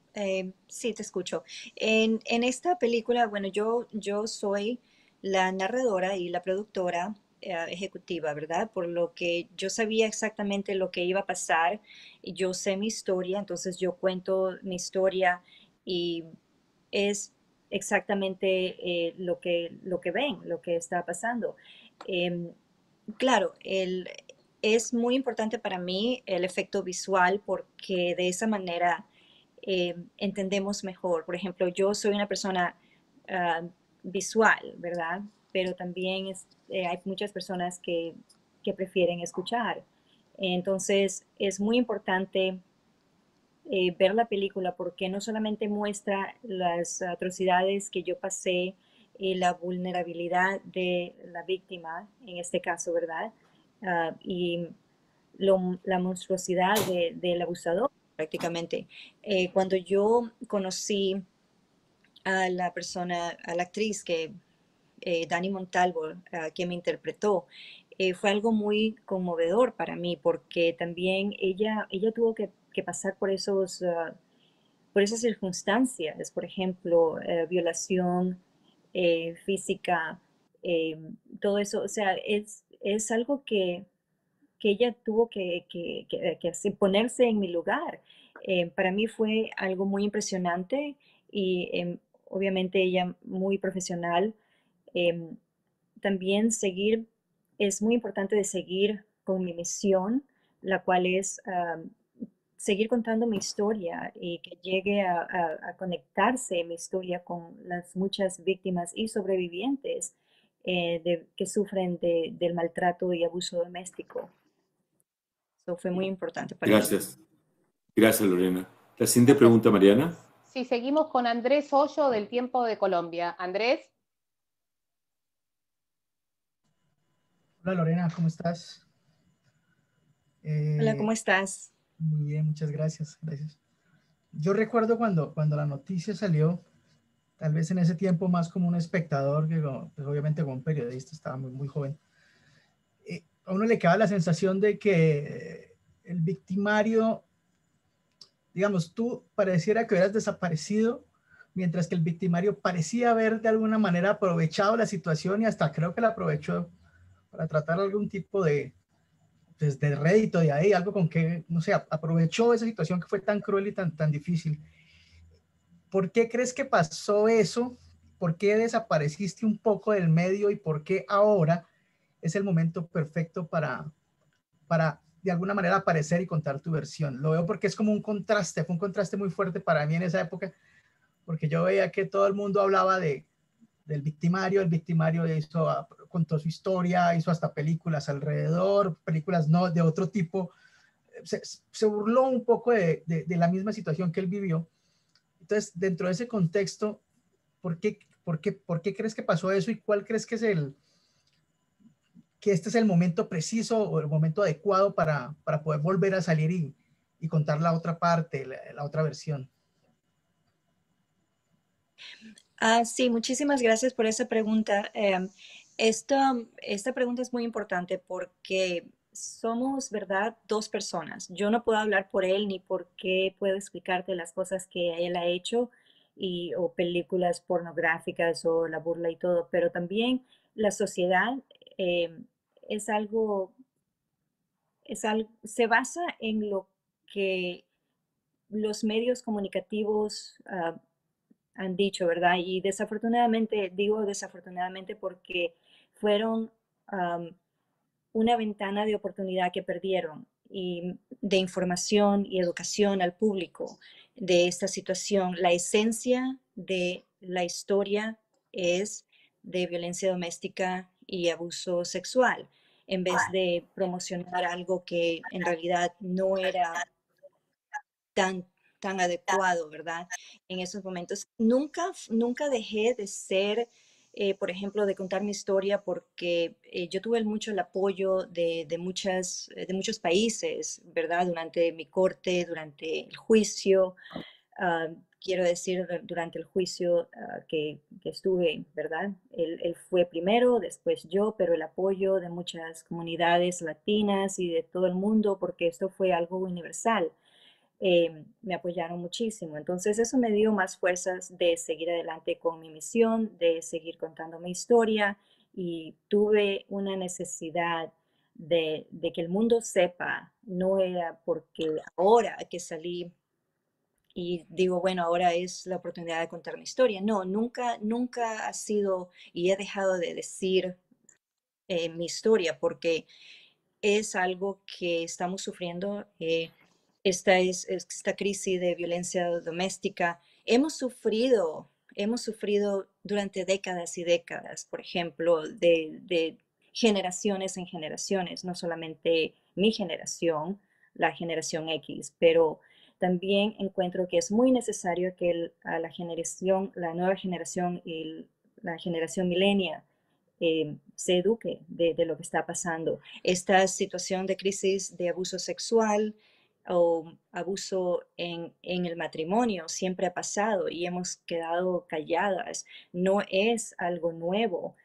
sí, te escucho. En esta película, bueno, yo soy la narradora y la productora ejecutiva, ¿verdad? Por lo que yo sabía exactamente lo que iba a pasar y yo sé mi historia, entonces yo cuento mi historia y es exactamente lo que ven, lo que está pasando. Claro, es muy importante para mí el efecto visual porque de esa manera entendemos mejor. Por ejemplo, yo soy una persona visual, ¿verdad? Pero también hay muchas personas que prefieren escuchar. Entonces, es muy importante ver la película porque no solamente muestra las atrocidades que yo pasé y la vulnerabilidad de la víctima, en este caso, ¿verdad? Y la monstruosidad del abusador, prácticamente. Cuando yo conocí a la persona, a la actriz Dani Montalvo, que me interpretó, fue algo muy conmovedor para mí porque también ella tuvo que pasar por por esas circunstancias, por ejemplo, violación física, todo eso, o sea, es algo que ella tuvo que ponerse en mi lugar. Para mí fue algo muy impresionante y obviamente ella muy profesional. También es muy importante de seguir con mi misión, la cual es seguir contando mi historia y que llegue a conectarse mi historia con las muchas víctimas y sobrevivientes que sufren del maltrato y abuso doméstico. Eso fue muy importante para mí. Gracias. Gracias, Lorena. La siguiente pregunta, Mariana. Sí, seguimos con Andrés Hoyo del Tiempo de Colombia. Andrés. Hola Lorena, ¿cómo estás? Hola, ¿cómo estás? Muy bien, muchas gracias, gracias. Yo recuerdo cuando la noticia salió, tal vez en ese tiempo más como un espectador, que pues obviamente como un periodista, estaba muy joven. A uno le queda la sensación de que el victimario, digamos, tú pareciera que hubieras desaparecido, mientras que el victimario parecía haber de alguna manera aprovechado la situación y hasta creo que la aprovechó para tratar algún tipo pues, de rédito de ahí, algo con que, no sé, aprovechó esa situación que fue tan cruel y tan difícil. ¿Por qué crees que pasó eso? ¿Por qué desapareciste un poco del medio y por qué ahora es el momento perfecto para de alguna manera aparecer y contar tu versión? Lo veo porque es como un contraste, fue un contraste muy fuerte para mí en esa época, porque yo veía que todo el mundo hablaba del victimario, el victimario contó su historia, hizo hasta películas alrededor, películas no de otro tipo, se burló un poco de la misma situación que él vivió. Entonces, dentro de ese contexto, ¿por qué crees que pasó eso y cuál crees que que este es el momento preciso o el momento adecuado para poder volver a salir y contar la otra parte, la otra versión? Sí, muchísimas gracias por esa pregunta. Esta pregunta es muy importante porque somos, ¿verdad?, dos personas. Yo no puedo hablar por él ni por qué puedo explicarte las cosas que él ha hecho o películas pornográficas o la burla y todo, pero también la sociedad eh, es algo, se basa en lo que los medios comunicativos han dicho, ¿verdad? Y desafortunadamente, digo desafortunadamente porque fueron una ventana de oportunidad que perdieron y de información y educación al público de esta situación. La esencia de la historia es de violencia doméstica y abuso sexual, en vez de promocionar algo que en realidad no era tan adecuado, ¿verdad? En esos momentos. Nunca dejé de ser, por ejemplo, de contar mi historia porque yo tuve mucho el apoyo de muchos países, ¿verdad? Durante mi corte, durante el juicio. Quiero decir, durante el juicio que estuve, ¿verdad? Él fue primero, después yo, pero el apoyo de muchas comunidades latinas y de todo el mundo, porque esto fue algo universal. Me apoyaron muchísimo. Entonces eso me dio más fuerzas de seguir adelante con mi misión, de seguir contando mi historia y tuve una necesidad de que el mundo sepa, no era porque ahora que salí y digo, bueno, ahora es la oportunidad de contar mi historia. No, nunca ha sido y he dejado de decir mi historia porque es algo que estamos sufriendo. Esta crisis de violencia doméstica, hemos sufrido durante décadas y décadas, por ejemplo, de generaciones en generaciones, no solamente mi generación, la generación X, pero también encuentro que es muy necesario que a la nueva generación y la generación millennial se eduque de lo que está pasando. Esta situación de crisis de abuso sexual o abuso en el matrimonio siempre ha pasado y hemos quedado calladas. No es algo nuevo.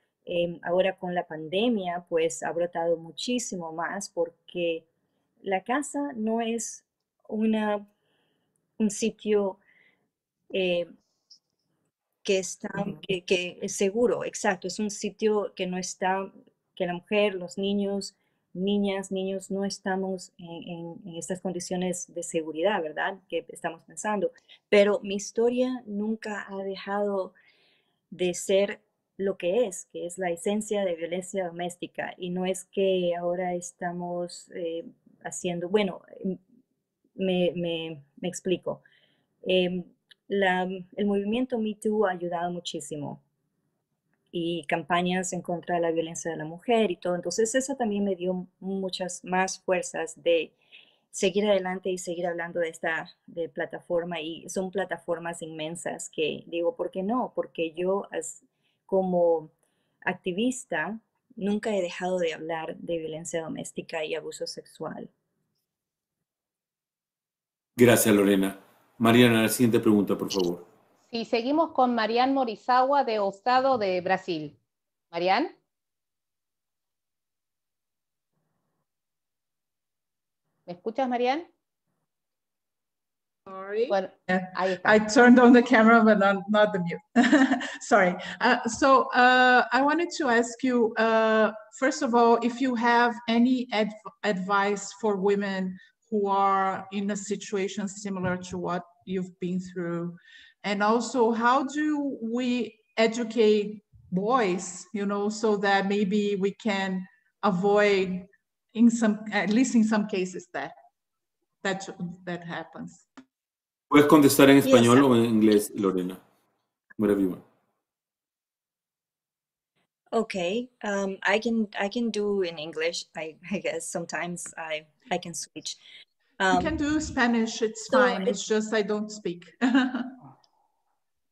Ahora con la pandemia, pues ha brotado muchísimo más porque la casa no es un sitio eh, que es seguro, exacto, es un sitio que no está, que la mujer, los niños, niñas, niños, no estamos en estas condiciones de seguridad, ¿verdad? Que estamos pensando. Pero mi historia nunca ha dejado de ser lo que es la esencia de violencia doméstica. Y no es que ahora estamos haciendo, bueno, me explico. Em, el movimiento Me Too ha ayudado muchísimo y campañas en contra de la violencia de la mujer y todo. Entonces eso también me dio muchas más fuerzas de seguir adelante y seguir hablando de plataforma y son plataformas inmensas que digo, ¿por qué no? Porque yo como activista nunca he dejado de hablar de violencia doméstica y abuso sexual. Gracias, Lorena. Mariana, la siguiente pregunta, por favor. Sí, seguimos con Marian Morizawa de Estado de Brasil. Marian. ¿Me escuchas, Marian? Sorry. Bueno, ahí está. I turned on the camera, but not the mute. Sorry. I wanted to ask you, first of all, if you have any advice for women who are in a situation similar to what you've been through, and also how do we educate boys, you know, so that maybe we can avoid, at least in some cases, that happens. Puedes contestar en Yes, español o en inglés, Lorena. Whatever you want. okay. I can do in English. I guess sometimes I can switch. You can do Spanish, it's fine. It's just I don't speak.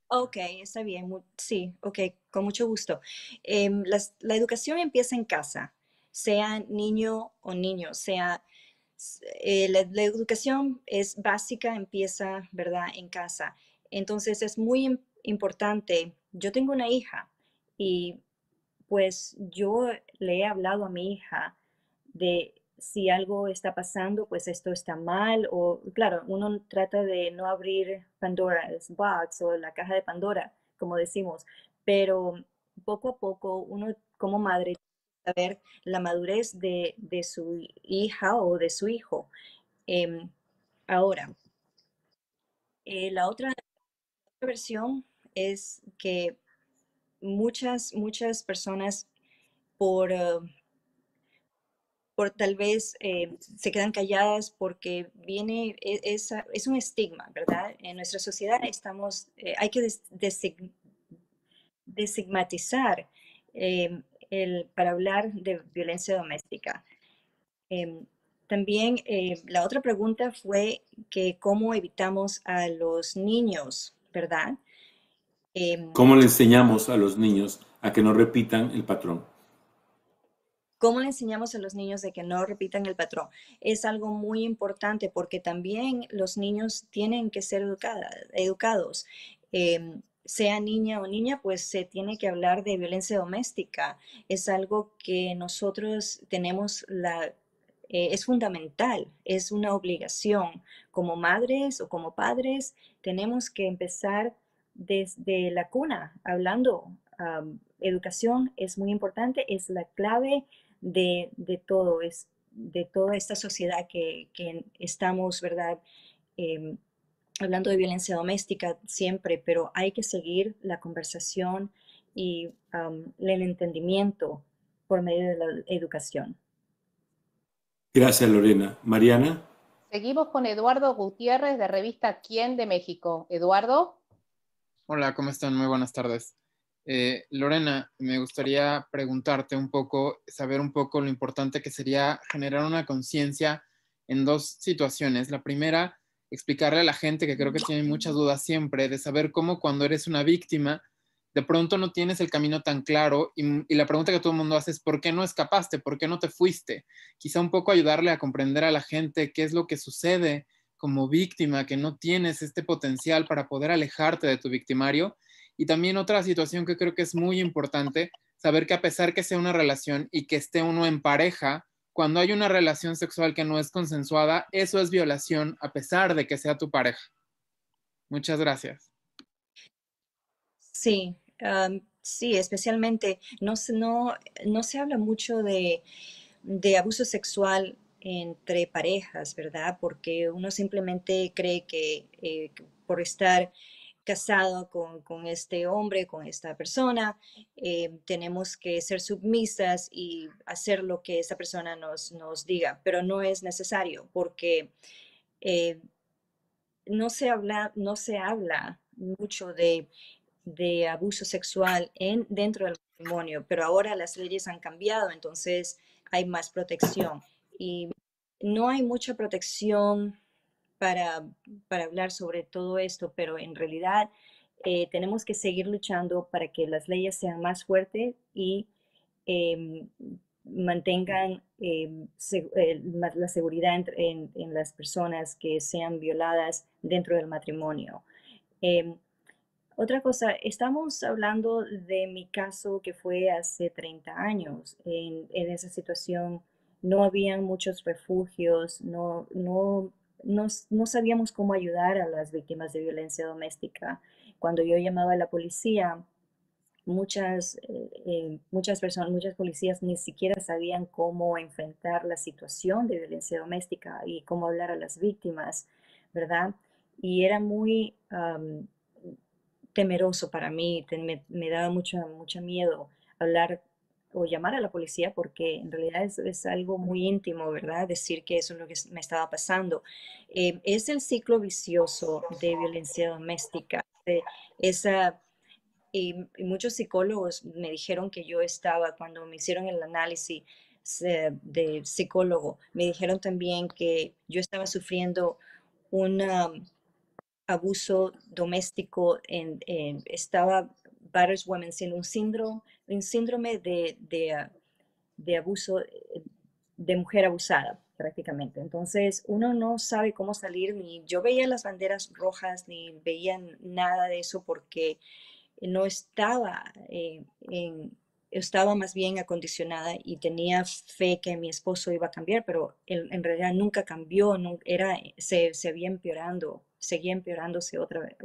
Ok, está bien. Sí, ok, con mucho gusto. La educación empieza en casa, sea niño o niño, la educación es básica, empieza, ¿verdad?, en casa. Entonces es muy importante. Yo tengo una hija y pues yo le he hablado a mi hija de si algo está pasando, pues esto está mal, o claro, uno trata de no abrir Pandora's box o la caja de Pandora, como decimos, pero poco a poco uno como madre saber la madurez de su hija o de su hijo. Ahora, la otra versión es que muchas personas por tal vez se quedan calladas porque es un estigma, ¿verdad? En nuestra sociedad hay que desestigmatizar para hablar de violencia doméstica. También la otra pregunta fue que cómo evitamos a los niños, ¿verdad? ¿Cómo le enseñamos a los niños a que no repitan el patrón? ¿Cómo le enseñamos a los niños de que no repitan el patrón? Es algo muy importante porque también los niños tienen que ser educados. Sea niña o niña, pues se tiene que hablar de violencia doméstica. Es algo que nosotros tenemos es fundamental, es una obligación. Como madres o como padres, tenemos que empezar desde la cuna, hablando. Educación es muy importante, es la clave de todo, de toda esta sociedad que estamos, ¿verdad? Hablando de violencia doméstica siempre, pero hay que seguir la conversación y el entendimiento por medio de la educación. Gracias, Lorena. Mariana. Seguimos con Eduardo Gutiérrez de Revista Quién de México. Eduardo. Hola, ¿cómo están? Muy buenas tardes. Lorena, me gustaría preguntarte un poco, saber un poco lo importante que sería generar una conciencia en dos situaciones. La primera, explicarle a la gente que creo que tiene muchas dudas siempre de saber cómo cuando eres una víctima, de pronto no tienes el camino tan claro y la pregunta que todo el mundo hace es ¿por qué no escapaste? ¿Por qué no te fuiste? Quizá un poco ayudarle a comprender a la gente qué es lo que sucede como víctima, que no tienes este potencial para poder alejarte de tu victimario. Y también otra situación que creo que es muy importante, saber que a pesar que sea una relación y que esté uno en pareja, cuando hay una relación sexual que no es consensuada, eso es violación a pesar de que sea tu pareja. Muchas gracias. Sí, sí, especialmente no se habla mucho de abuso sexual entre parejas, ¿verdad? Porque uno simplemente cree que por estar casado con este hombre, con esta persona, tenemos que ser submisas y hacer lo que esa persona nos diga, pero no es necesario porque no se habla mucho de abuso sexual dentro del matrimonio, pero ahora las leyes han cambiado, entonces hay más protección y no hay mucha protección para hablar sobre todo esto, pero en realidad tenemos que seguir luchando para que las leyes sean más fuertes y mantengan la seguridad en las personas que sean violadas dentro del matrimonio. Otra cosa, estamos hablando de mi caso que fue hace 30 años. En esa situación no habían muchos refugios, no sabíamos cómo ayudar a las víctimas de violencia doméstica. Cuando yo llamaba a la policía, muchas personas, muchas policías ni siquiera sabían cómo enfrentar la situación de violencia doméstica y cómo hablar a las víctimas, ¿verdad? Y era muy temeroso para mí, me daba mucho miedo hablar o llamar a la policía porque en realidad es algo muy íntimo, ¿verdad? Decir que eso es lo que me estaba pasando. Es el ciclo vicioso de violencia doméstica. Y muchos psicólogos me dijeron que yo estaba, cuando me hicieron el análisis de psicólogo, me dijeron también que yo estaba sufriendo un abuso doméstico, estaba battered women, siendo un síndrome de abuso de mujer abusada prácticamente. Entonces uno no sabe cómo salir, ni yo veía las banderas rojas, ni veía nada de eso porque no estaba estaba más bien acondicionada y tenía fe que mi esposo iba a cambiar, pero en realidad nunca cambió, seguía empeorándose otra vez,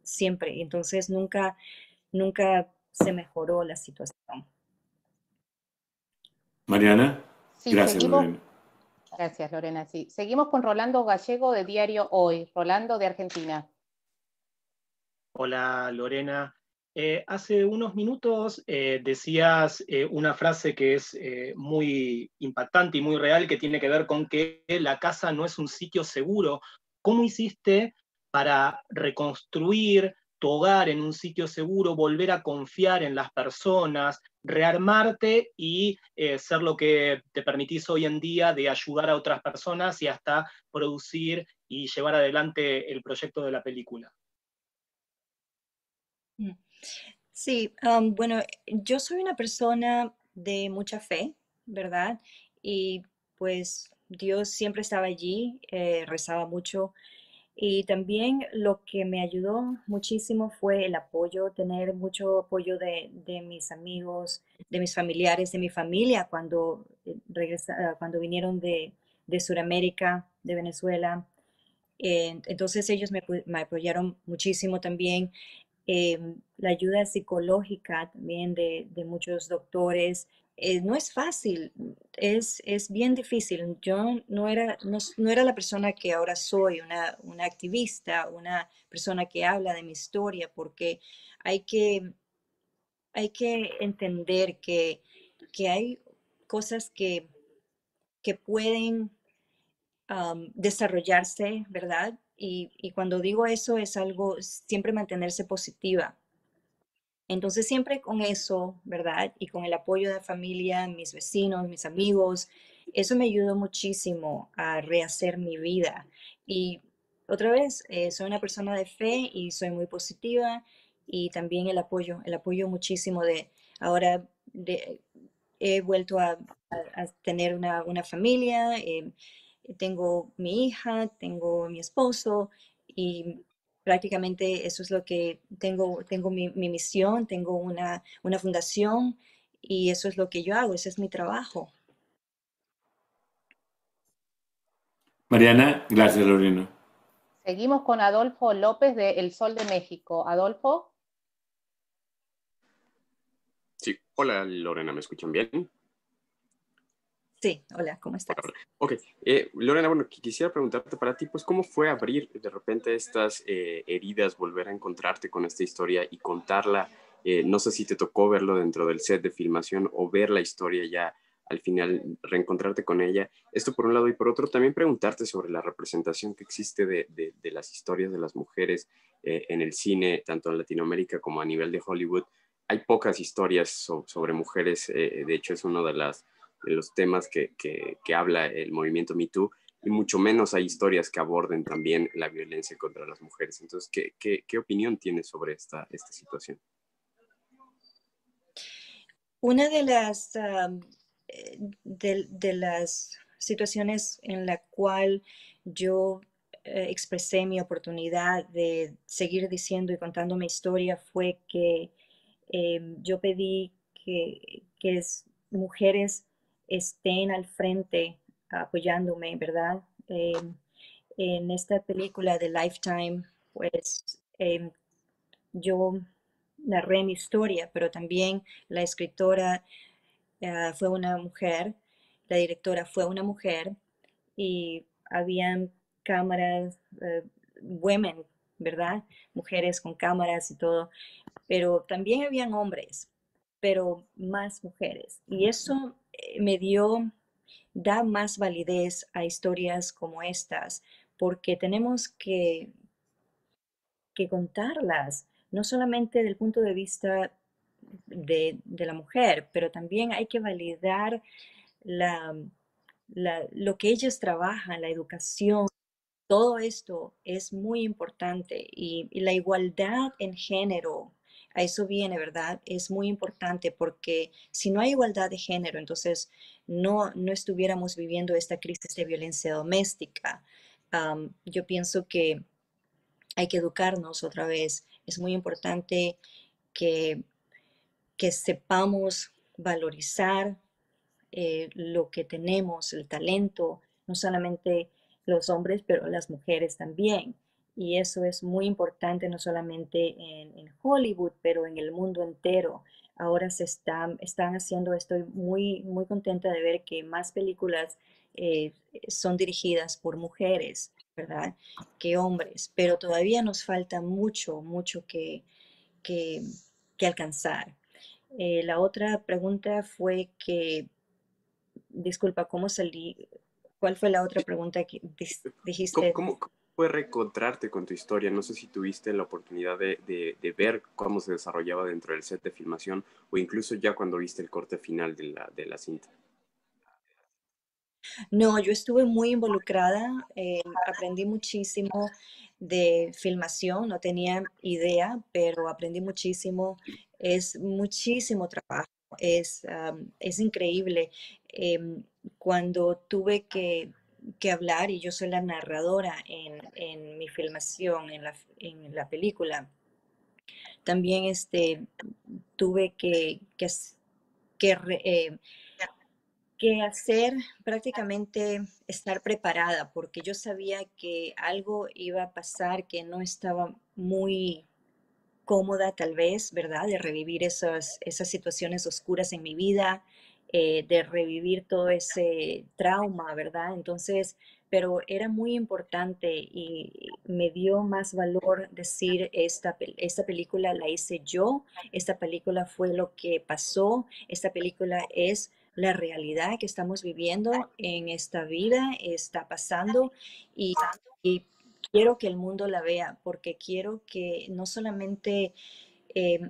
siempre. Entonces nunca se mejoró la situación. Mariana, Sí, gracias, seguimos. Lorena. Gracias, Lorena. Sí, seguimos con Rolando Gallego de Diario Hoy. Rolando, de Argentina. Hola, Lorena. Hace unos minutos decías una frase que es muy impactante y muy real, que tiene que ver con que la casa no es un sitio seguro. ¿Cómo hiciste para reconstruir tu hogar en un sitio seguro, volver a confiar en las personas, rearmarte y ser lo que te permitís hoy en día de ayudar a otras personas y hasta producir y llevar adelante el proyecto de la película? Sí, bueno, yo soy una persona de mucha fe, ¿verdad? Y pues Dios siempre estaba allí, rezaba mucho. Y también lo que me ayudó muchísimo fue el apoyo, tener mucho apoyo de mis amigos, de mis familiares, de mi familia cuando cuando vinieron de Sudamérica, de Venezuela. Entonces ellos me apoyaron muchísimo también. La ayuda psicológica también de muchos doctores. No es fácil, es bien difícil. Yo no era la persona que ahora soy, una activista, una persona que habla de mi historia, porque hay que entender que hay cosas que pueden desarrollarse, ¿verdad? Y cuando digo eso es algo, siempre mantenerse positiva. Entonces siempre con eso, ¿verdad? Y con el apoyo de la familia, mis vecinos, mis amigos, eso me ayudó muchísimo a rehacer mi vida. Y otra vez, soy una persona de fe y soy muy positiva y también el apoyo muchísimo de ahora he vuelto a tener una familia, tengo mi hija, tengo mi esposo y prácticamente eso es lo que tengo mi misión, tengo una fundación y eso es lo que yo hago, ese es mi trabajo. Mariana, gracias, Lorena. Seguimos con Adolfo López de El Sol de México. Adolfo. Sí, hola Lorena, ¿me escuchan bien? Sí, hola, ¿cómo estás? Ok, Lorena, bueno, quisiera preguntarte para ti, pues, ¿cómo fue abrir de repente estas heridas, volver a encontrarte con esta historia y contarla? No sé si te tocó verlo dentro del set de filmación o ver la historia ya al final, reencontrarte con ella. Esto por un lado, y por otro también preguntarte sobre la representación que existe de las historias de las mujeres en el cine, tanto en Latinoamérica como a nivel de Hollywood. Hay pocas historias sobre mujeres, de hecho es uno de los temas que habla el movimiento Me Too, y mucho menos hay historias que aborden también la violencia contra las mujeres. Entonces, ¿qué opinión tienes sobre esta situación? Una de las de las situaciones en la cual yo expresé mi oportunidad de seguir diciendo y contando mi historia fue que yo pedí que mujeres estén al frente apoyándome, ¿verdad? En esta película de Lifetime, pues yo narré mi historia, pero también la escritora fue una mujer, la directora fue una mujer y habían cámaras, women, ¿verdad? Mujeres con cámaras y todo, pero también habían hombres, pero más mujeres. Y eso da más validez a historias como estas, porque tenemos que contarlas, no solamente del punto de vista de la mujer, pero también hay que validar lo que ellas trabajan, la educación. Todo esto es muy importante y la igualdad en género, a eso viene, ¿verdad? Es muy importante porque si no hay igualdad de género, entonces no estuviéramos viviendo esta crisis de violencia doméstica. Yo pienso que hay que educarnos otra vez. Es muy importante que, que sepamos valorizar lo que tenemos, el talento, no solamente los hombres, pero las mujeres también. Y eso es muy importante no solamente en Hollywood, pero en el mundo entero. Ahora están haciendo, estoy muy contenta de ver que más películas son dirigidas por mujeres, ¿verdad? Que hombres, pero todavía nos falta mucho que, que alcanzar. La otra pregunta fue que, disculpa, ¿cómo salí? ¿Cuál fue la otra pregunta que dijiste? ¿Cómo fue reencontrarte con tu historia? No sé si tuviste la oportunidad de ver cómo se desarrollaba dentro del set de filmación o incluso ya cuando viste el corte final de la cinta. No, yo estuve muy involucrada, aprendí muchísimo de filmación, no tenía idea, pero aprendí muchísimo, es muchísimo trabajo, es increíble. Cuando tuve que hablar, y yo soy la narradora en mi filmación, en la película, también tuve que hacer prácticamente estar preparada, porque yo sabía que algo iba a pasar que no estaba muy cómoda tal vez, ¿verdad? De revivir esas situaciones oscuras en mi vida, de revivir todo ese trauma, ¿verdad? Entonces, pero era muy importante y me dio más valor decir, esta película la hice yo, esta película fue lo que pasó, esta película es la realidad que estamos viviendo en esta vida, está pasando y quiero que el mundo la vea, porque quiero que no solamente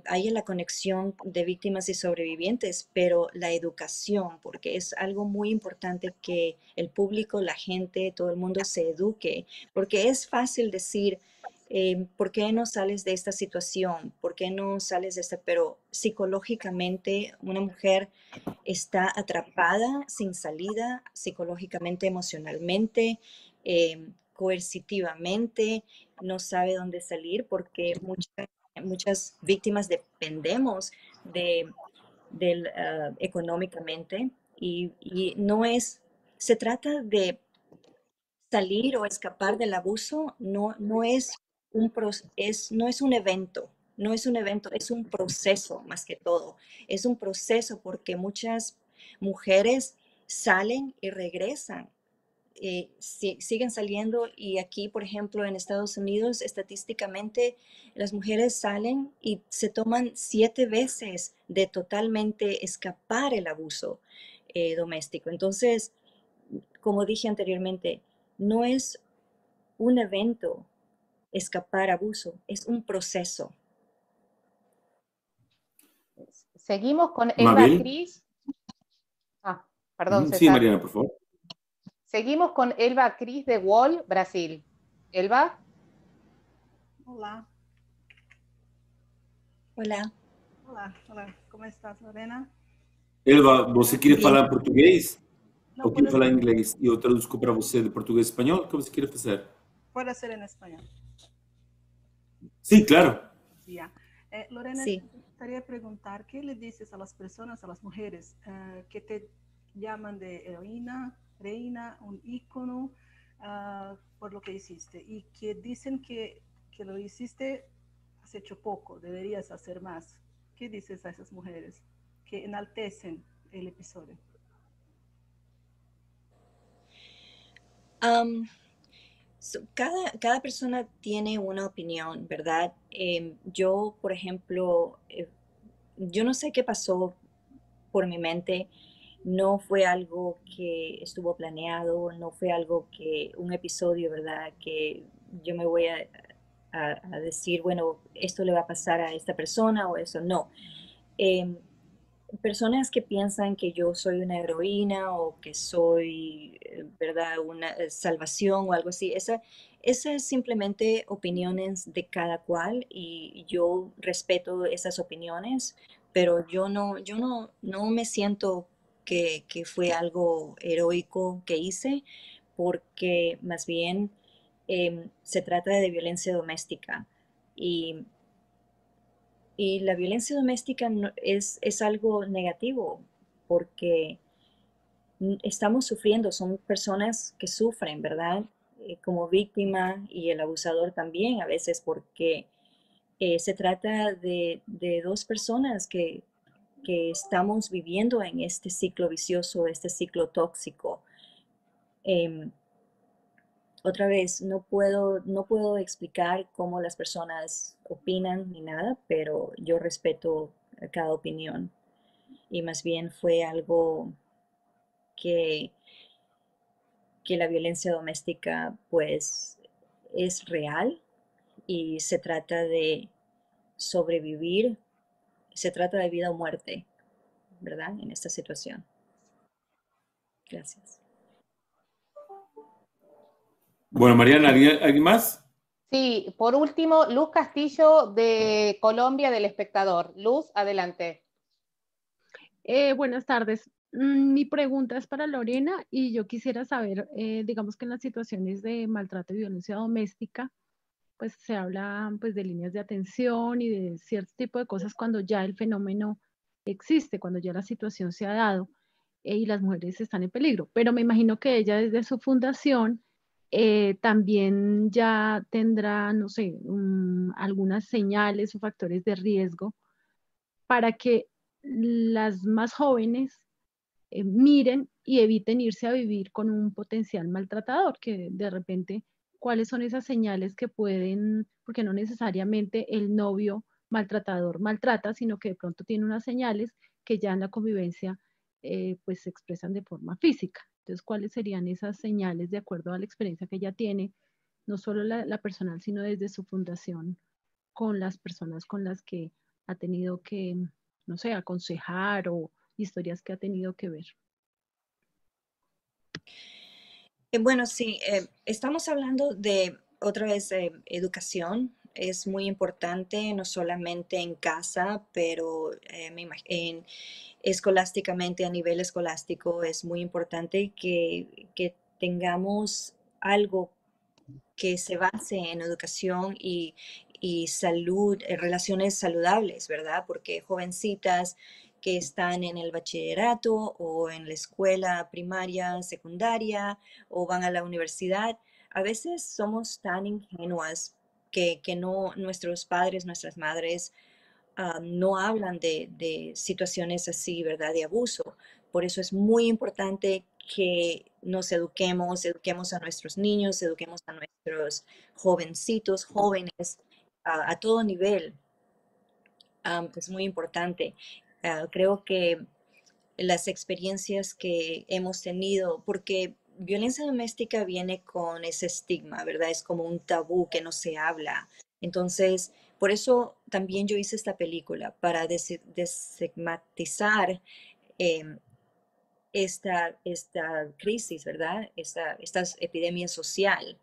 haya la conexión de víctimas y sobrevivientes, pero la educación, porque es algo muy importante que el público, la gente, todo el mundo se eduque, porque es fácil decir, ¿por qué no sales de esta situación? ¿Por qué no sales de esta? Pero psicológicamente una mujer está atrapada, sin salida, psicológicamente, emocionalmente, coercitivamente, no sabe dónde salir porque muchas víctimas dependemos económicamente y no es, se trata de salir o escapar del abuso, no es no es un evento, no es un evento, es un proceso más que todo. Es un proceso porque muchas mujeres salen y regresan, siguen saliendo y aquí, por ejemplo, en Estados Unidos, estadísticamente las mujeres salen y se toman 7 veces de totalmente escapar el abuso doméstico. Entonces, como dije anteriormente, no es un evento escapar abuso, es un proceso. Seguimos con Elba Mabel. Cris. Perdón, César. Sí, Mariana, por favor. Seguimos con Elba Cris de Wall, Brasil. Elba. Hola. Hola. Hola, ¿cómo estás, Lorena? Elba, você queria Bien. falar português? Não, Ou queria pode falar ser, inglês? E eu traduzco para você de português e espanhol? O que você queria fazer? pode ser en español. Sim, claro. Ya. Lorena, Sí. me gustaría preguntar, ¿qué le dices a las personas, a las mujeres que te llaman de heroína, reina, un ícono por lo que hiciste y que dicen que lo hiciste, has hecho poco, deberías hacer más? ¿Qué dices a esas mujeres que enaltecen el episodio? Cada persona tiene una opinión, ¿verdad? Yo, por ejemplo, yo no sé qué pasó por mi mente. No fue algo que estuvo planeado, no fue algo que, un episodio, ¿verdad? Que yo me voy a decir, bueno, esto le va a pasar a esta persona o eso. No. Em, Personas que piensan que yo soy una heroína o que soy, ¿verdad?, una salvación o algo así. Esa es simplemente opiniones de cada cual y yo respeto esas opiniones, pero yo no me siento que fue algo heroico que hice, porque más bien se trata de violencia doméstica. Y y la violencia doméstica es algo negativo porque estamos sufriendo, son personas que sufren, ¿verdad? Como víctima y el abusador también a veces, porque se trata de dos personas que estamos viviendo en este ciclo vicioso, este ciclo tóxico. Em, Otra vez, no puedo explicar cómo las personas opinan ni nada, pero yo respeto cada opinión. Y más bien fue algo que, que la violencia doméstica pues es real y se trata de sobrevivir, se trata de vida o muerte, ¿verdad? En esta situación. Gracias. Bueno, Mariana, ¿alguien más? Sí, por último, Luz Castillo de Colombia, del Espectador. Luz, adelante. Buenas tardes. Mi pregunta es para Lorena y yo quisiera saber, digamos que en las situaciones de maltrato y violencia doméstica, pues se habla pues de líneas de atención y de cierto tipo de cosas cuando ya el fenómeno existe, cuando ya la situación se ha dado y las mujeres están en peligro. Pero me imagino que ella desde su fundación también ya tendrá, no sé, algunas señales o factores de riesgo para que las más jóvenes miren y eviten irse a vivir con un potencial maltratador, que de repente, ¿cuáles son esas señales que pueden, porque no necesariamente el novio maltratador maltrata, sino que de pronto tiene unas señales que ya en la convivencia pues se expresan de forma física? Entonces, ¿cuáles serían esas señales de acuerdo a la experiencia que ella tiene, no solo la personal, sino desde su fundación con las personas con las que ha tenido que, no sé, aconsejar o historias que ha tenido que ver? Bueno, sí, estamos hablando de otra vez educación. Es muy importante, no solamente en casa, pero escolásticamente, a nivel escolástico, es muy importante que tengamos algo que se base en educación y salud, relaciones saludables, ¿verdad? Porque jovencitas que están en el bachillerato o en la escuela primaria, secundaria o van a la universidad, a veces somos tan ingenuas que no, nuestros padres, nuestras madres no hablan de situaciones así, ¿verdad? De abuso. Por eso es muy importante que nos eduquemos a nuestros niños, eduquemos a nuestros jovencitos, jóvenes, a todo nivel. Es muy importante. Creo que las experiencias que hemos tenido, porque violencia doméstica viene con ese estigma, ¿verdad? Es como un tabú que no se habla. Entonces, por eso también yo hice esta película, para desestigmatizar esta crisis, ¿verdad? Esta epidemia social.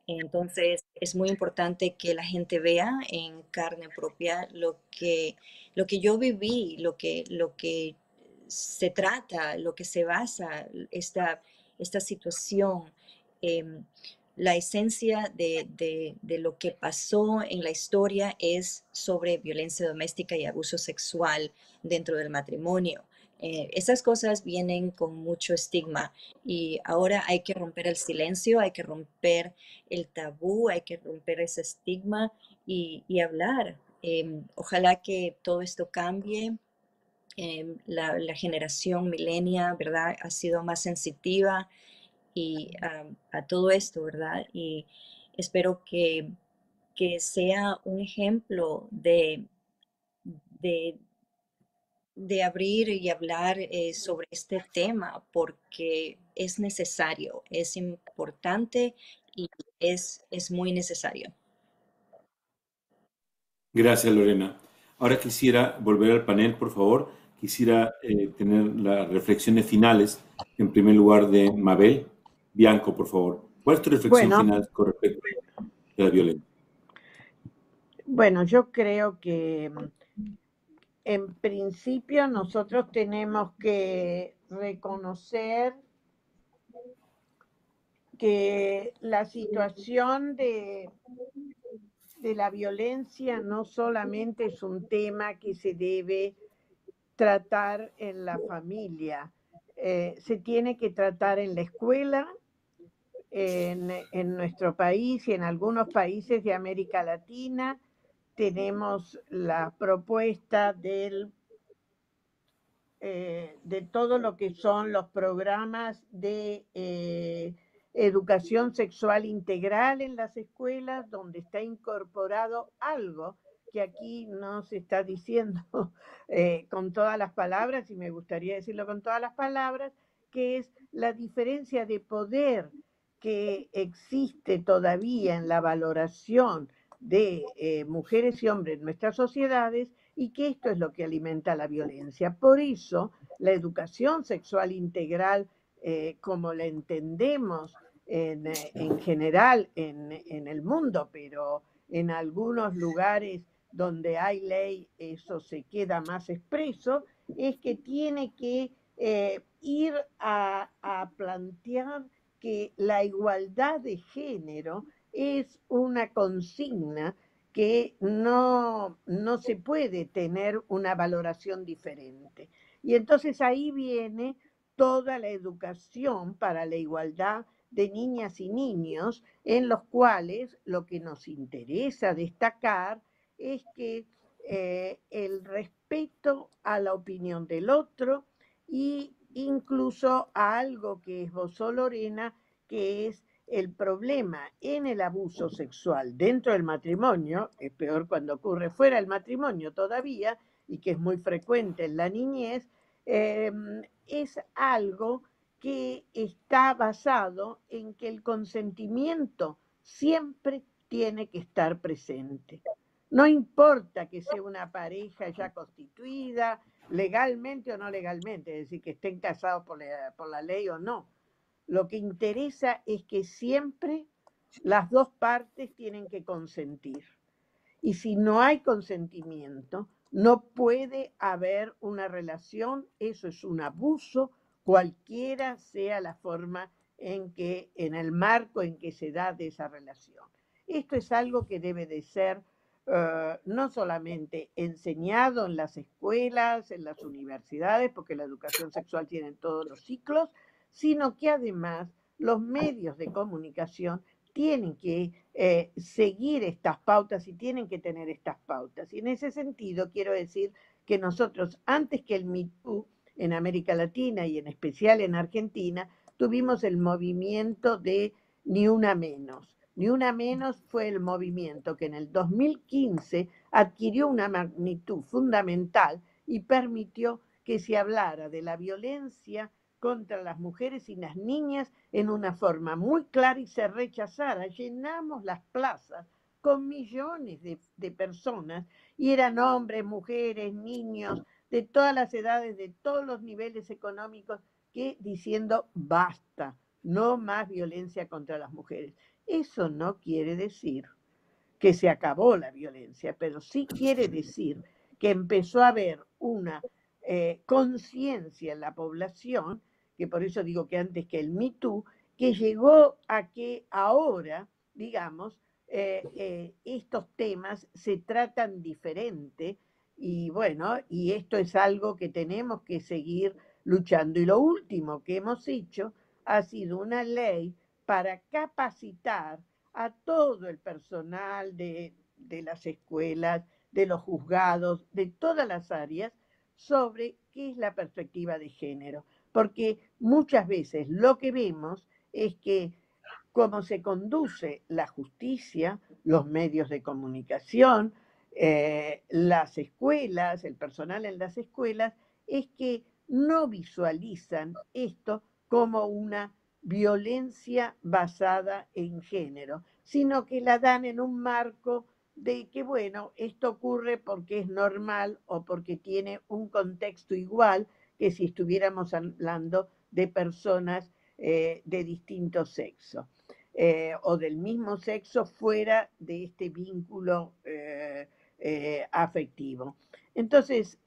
Entonces, es muy importante que la gente vea en carne propia lo que yo viví, lo que se trata, lo que se basa esta situación. La esencia de lo que pasó en la historia es sobre violencia doméstica y abuso sexual dentro del matrimonio. Esas cosas vienen con mucho estigma y ahora hay que romper el silencio, hay que romper el tabú, hay que romper ese estigma y hablar. Ojalá que todo esto cambie. La generación millennial, ¿verdad? Ha sido más sensitiva y a todo esto, ¿verdad? Y espero que sea un ejemplo de, de abrir y hablar sobre este tema, porque es necesario, es importante y es muy necesario. Gracias, Lorena. Ahora quisiera volver al panel, por favor. Quisiera tener las reflexiones finales, en primer lugar, de Mabel. Bianco, por favor. ¿Cuál es tu reflexión final con respecto a la violencia? Bueno, yo creo que en principio nosotros tenemos que reconocer que la situación de la violencia no solamente es un tema que se debe tratar en la familia, se tiene que tratar en la escuela, en nuestro país y en algunos países de América Latina. Tenemos la propuesta de todo lo que son los programas de educación sexual integral en las escuelas, donde está incorporado algo que aquí no se está diciendo con todas las palabras, y me gustaría decirlo con todas las palabras, que es la diferencia de poder que existe todavía en la valoración de mujeres y hombres en nuestras sociedades, y que esto es lo que alimenta la violencia. Por eso, la educación sexual integral, como la entendemos en general en el mundo, pero en algunos lugares donde hay ley eso se queda más expreso, es que tiene que ir a plantear que la igualdad de género es una consigna que no se puede tener una valoración diferente. Y entonces ahí viene toda la educación para la igualdad de niñas y niños, en los cuales lo que nos interesa destacar es que el respeto a la opinión del otro e incluso a algo que esbozó Lorena, que es el problema en el abuso sexual dentro del matrimonio, es peor cuando ocurre fuera del matrimonio todavía, y que es muy frecuente en la niñez, es algo que está basado en que el consentimiento siempre tiene que estar presente. No importa que sea una pareja ya constituida, legalmente o no legalmente, es decir, que estén casados por la ley o no. Lo que interesa es que siempre las dos partes tienen que consentir. Y si no hay consentimiento, no puede haber una relación, eso es un abuso, cualquiera sea la forma en el marco en que se da de esa relación. Esto es algo que debe de ser no solamente enseñado en las escuelas, en las universidades, porque la educación sexual tiene todos los ciclos, sino que además los medios de comunicación tienen que seguir estas pautas y tienen que tener estas pautas. Y en ese sentido quiero decir que nosotros, antes que el Me Too, en América Latina y en especial en Argentina, tuvimos el movimiento de Ni Una Menos. Ni Una Menos fue el movimiento que en el 2015 adquirió una magnitud fundamental y permitió que se hablara de la violencia contra las mujeres y las niñas en una forma muy clara y se rechazara. Llenamos las plazas con millones de personas, y eran hombres, mujeres, niños, de todas las edades, de todos los niveles económicos, que diciendo basta, no más violencia contra las mujeres. Eso no quiere decir que se acabó la violencia, pero sí quiere decir que empezó a haber una conciencia en la población, que por eso digo que antes que el Me Too, que llegó a que ahora, digamos, estos temas se tratan diferente y bueno, y esto es algo que tenemos que seguir luchando. Y lo último que hemos hecho ha sido una ley para capacitar a todo el personal de las escuelas, de los juzgados, de todas las áreas, sobre qué es la perspectiva de género. Porque muchas veces lo que vemos es que cómo se conduce la justicia, los medios de comunicación, las escuelas, el personal en las escuelas, es que no visualizan esto como una violencia basada en género, sino que la dan en un marco de que, bueno, esto ocurre porque es normal o porque tiene un contexto igual que si estuviéramos hablando de personas de distinto sexo o del mismo sexo fuera de este vínculo afectivo. Entonces,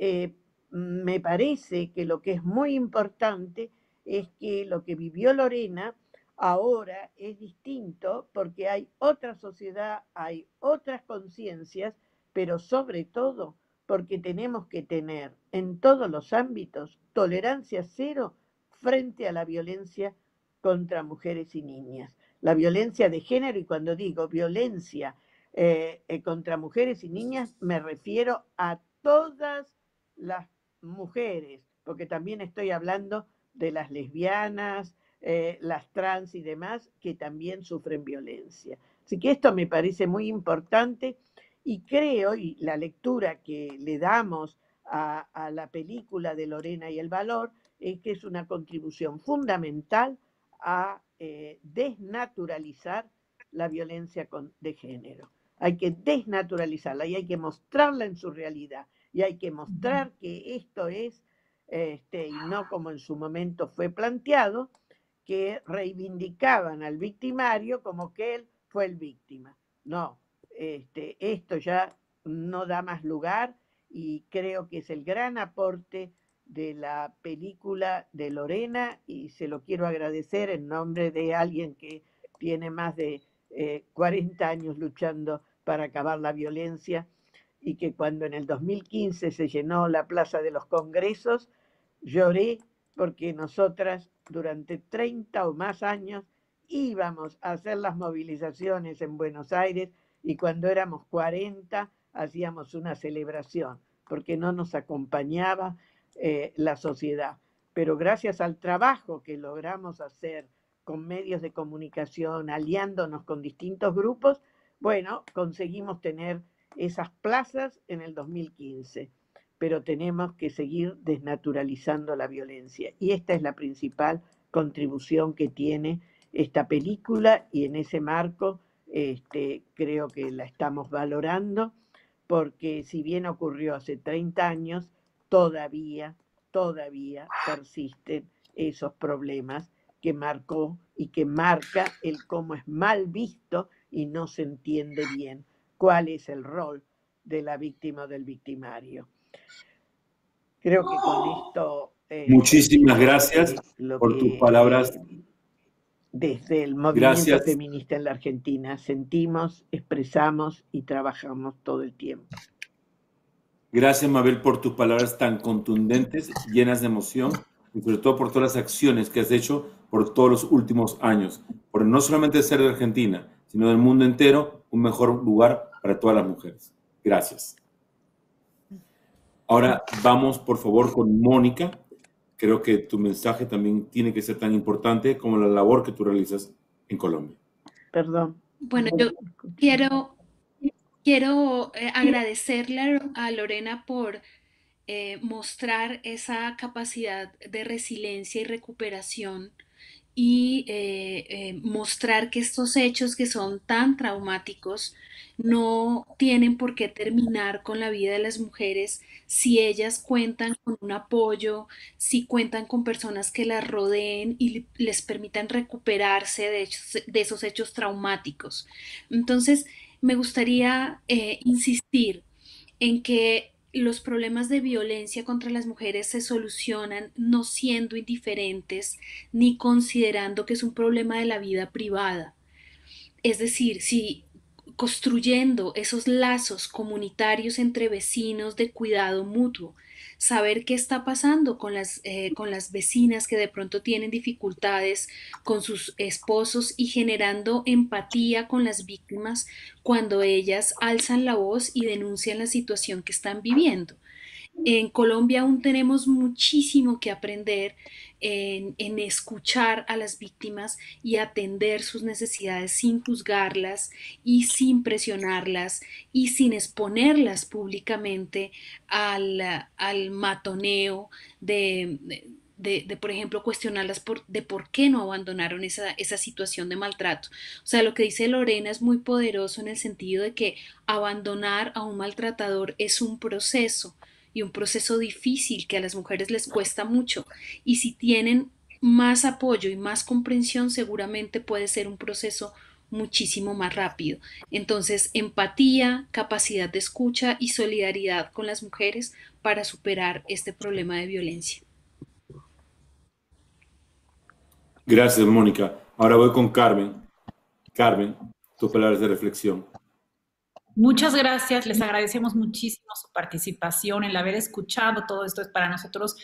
me parece que lo que es muy importante es que lo que vivió Lorena ahora es distinto porque hay otra sociedad, hay otras conciencias, pero sobre todo porque tenemos que tener en todos los ámbitos tolerancia cero frente a la violencia contra mujeres y niñas. La violencia de género, y cuando digo violencia contra mujeres y niñas, me refiero a todas las mujeres, porque también estoy hablando de las lesbianas, las trans y demás, que también sufren violencia. Así que esto me parece muy importante y creo, y la lectura que le damos a la película de Lorena y el valor, es que es una contribución fundamental a desnaturalizar la violencia de género. Hay que desnaturalizarla y hay que mostrarla en su realidad. Y hay que mostrar que esto es, y no como en su momento fue planteado, que reivindicaban al victimario como que él fue el víctima. No, esto ya no da más lugar y creo que es el gran aporte de la película de Lorena y se lo quiero agradecer en nombre de alguien que tiene más de 40 años luchando para acabar la violencia y que cuando en el 2015 se llenó la Plaza de los Congresos, lloré porque nosotras durante 30 o más años íbamos a hacer las movilizaciones en Buenos Aires y cuando éramos 40 hacíamos una celebración porque no nos acompañaba la sociedad. Pero gracias al trabajo que logramos hacer con medios de comunicación, aliándonos con distintos grupos, bueno, conseguimos tener esas plazas en el 2015, pero tenemos que seguir desnaturalizando la violencia. Y esta es la principal contribución que tiene esta película y en ese marco creo que la estamos valorando, porque si bien ocurrió hace 30 años, todavía persisten esos problemas que marcó y que marca el cómo es mal visto y no se entiende bien cuál es el rol de la víctima o del victimario. Creo que con esto... Muchísimas gracias por tus palabras. Desde el movimiento feminista en la Argentina sentimos, expresamos y trabajamos todo el tiempo. Gracias, Mabel, por tus palabras tan contundentes, llenas de emoción y sobre todo por todas las acciones que has hecho por todos los últimos años, por no solamente ser de Argentina, sino del mundo entero, un mejor lugar para todas las mujeres. Gracias. Ahora vamos, por favor, con Mónica. Creo que tu mensaje también tiene que ser tan importante como la labor que tú realizas en Colombia. Perdón. Bueno, yo quiero agradecerle a Lorena por mostrar esa capacidad de resiliencia y recuperación y mostrar que estos hechos que son tan traumáticos no tienen por qué terminar con la vida de las mujeres si ellas cuentan con un apoyo, si cuentan con personas que las rodeen y les permitan recuperarse de esos hechos traumáticos. Entonces, me gustaría insistir en que los problemas de violencia contra las mujeres se solucionan no siendo indiferentes ni considerando que es un problema de la vida privada. Es decir, si construyendo esos lazos comunitarios entre vecinos de cuidado mutuo, saber qué está pasando con las vecinas que de pronto tienen dificultades con sus esposos y generando empatía con las víctimas cuando ellas alzan la voz y denuncian la situación que están viviendo. En Colombia aún tenemos muchísimo que aprender en escuchar a las víctimas y atender sus necesidades sin juzgarlas y sin presionarlas y sin exponerlas públicamente al matoneo por ejemplo, cuestionarlas de por qué no abandonaron esa situación de maltrato. O sea, lo que dice Lorena es muy poderoso en el sentido de que abandonar a un maltratador es un proceso y un proceso difícil que a las mujeres les cuesta mucho. Y si tienen más apoyo y más comprensión, seguramente puede ser un proceso muchísimo más rápido. Entonces, empatía, capacidad de escucha y solidaridad con las mujeres para superar este problema de violencia. Gracias, Mónica. Ahora voy con Carmen. Carmen, tus palabras de reflexión. Muchas gracias, les agradecemos muchísimo su participación, el haber escuchado todo esto es para nosotros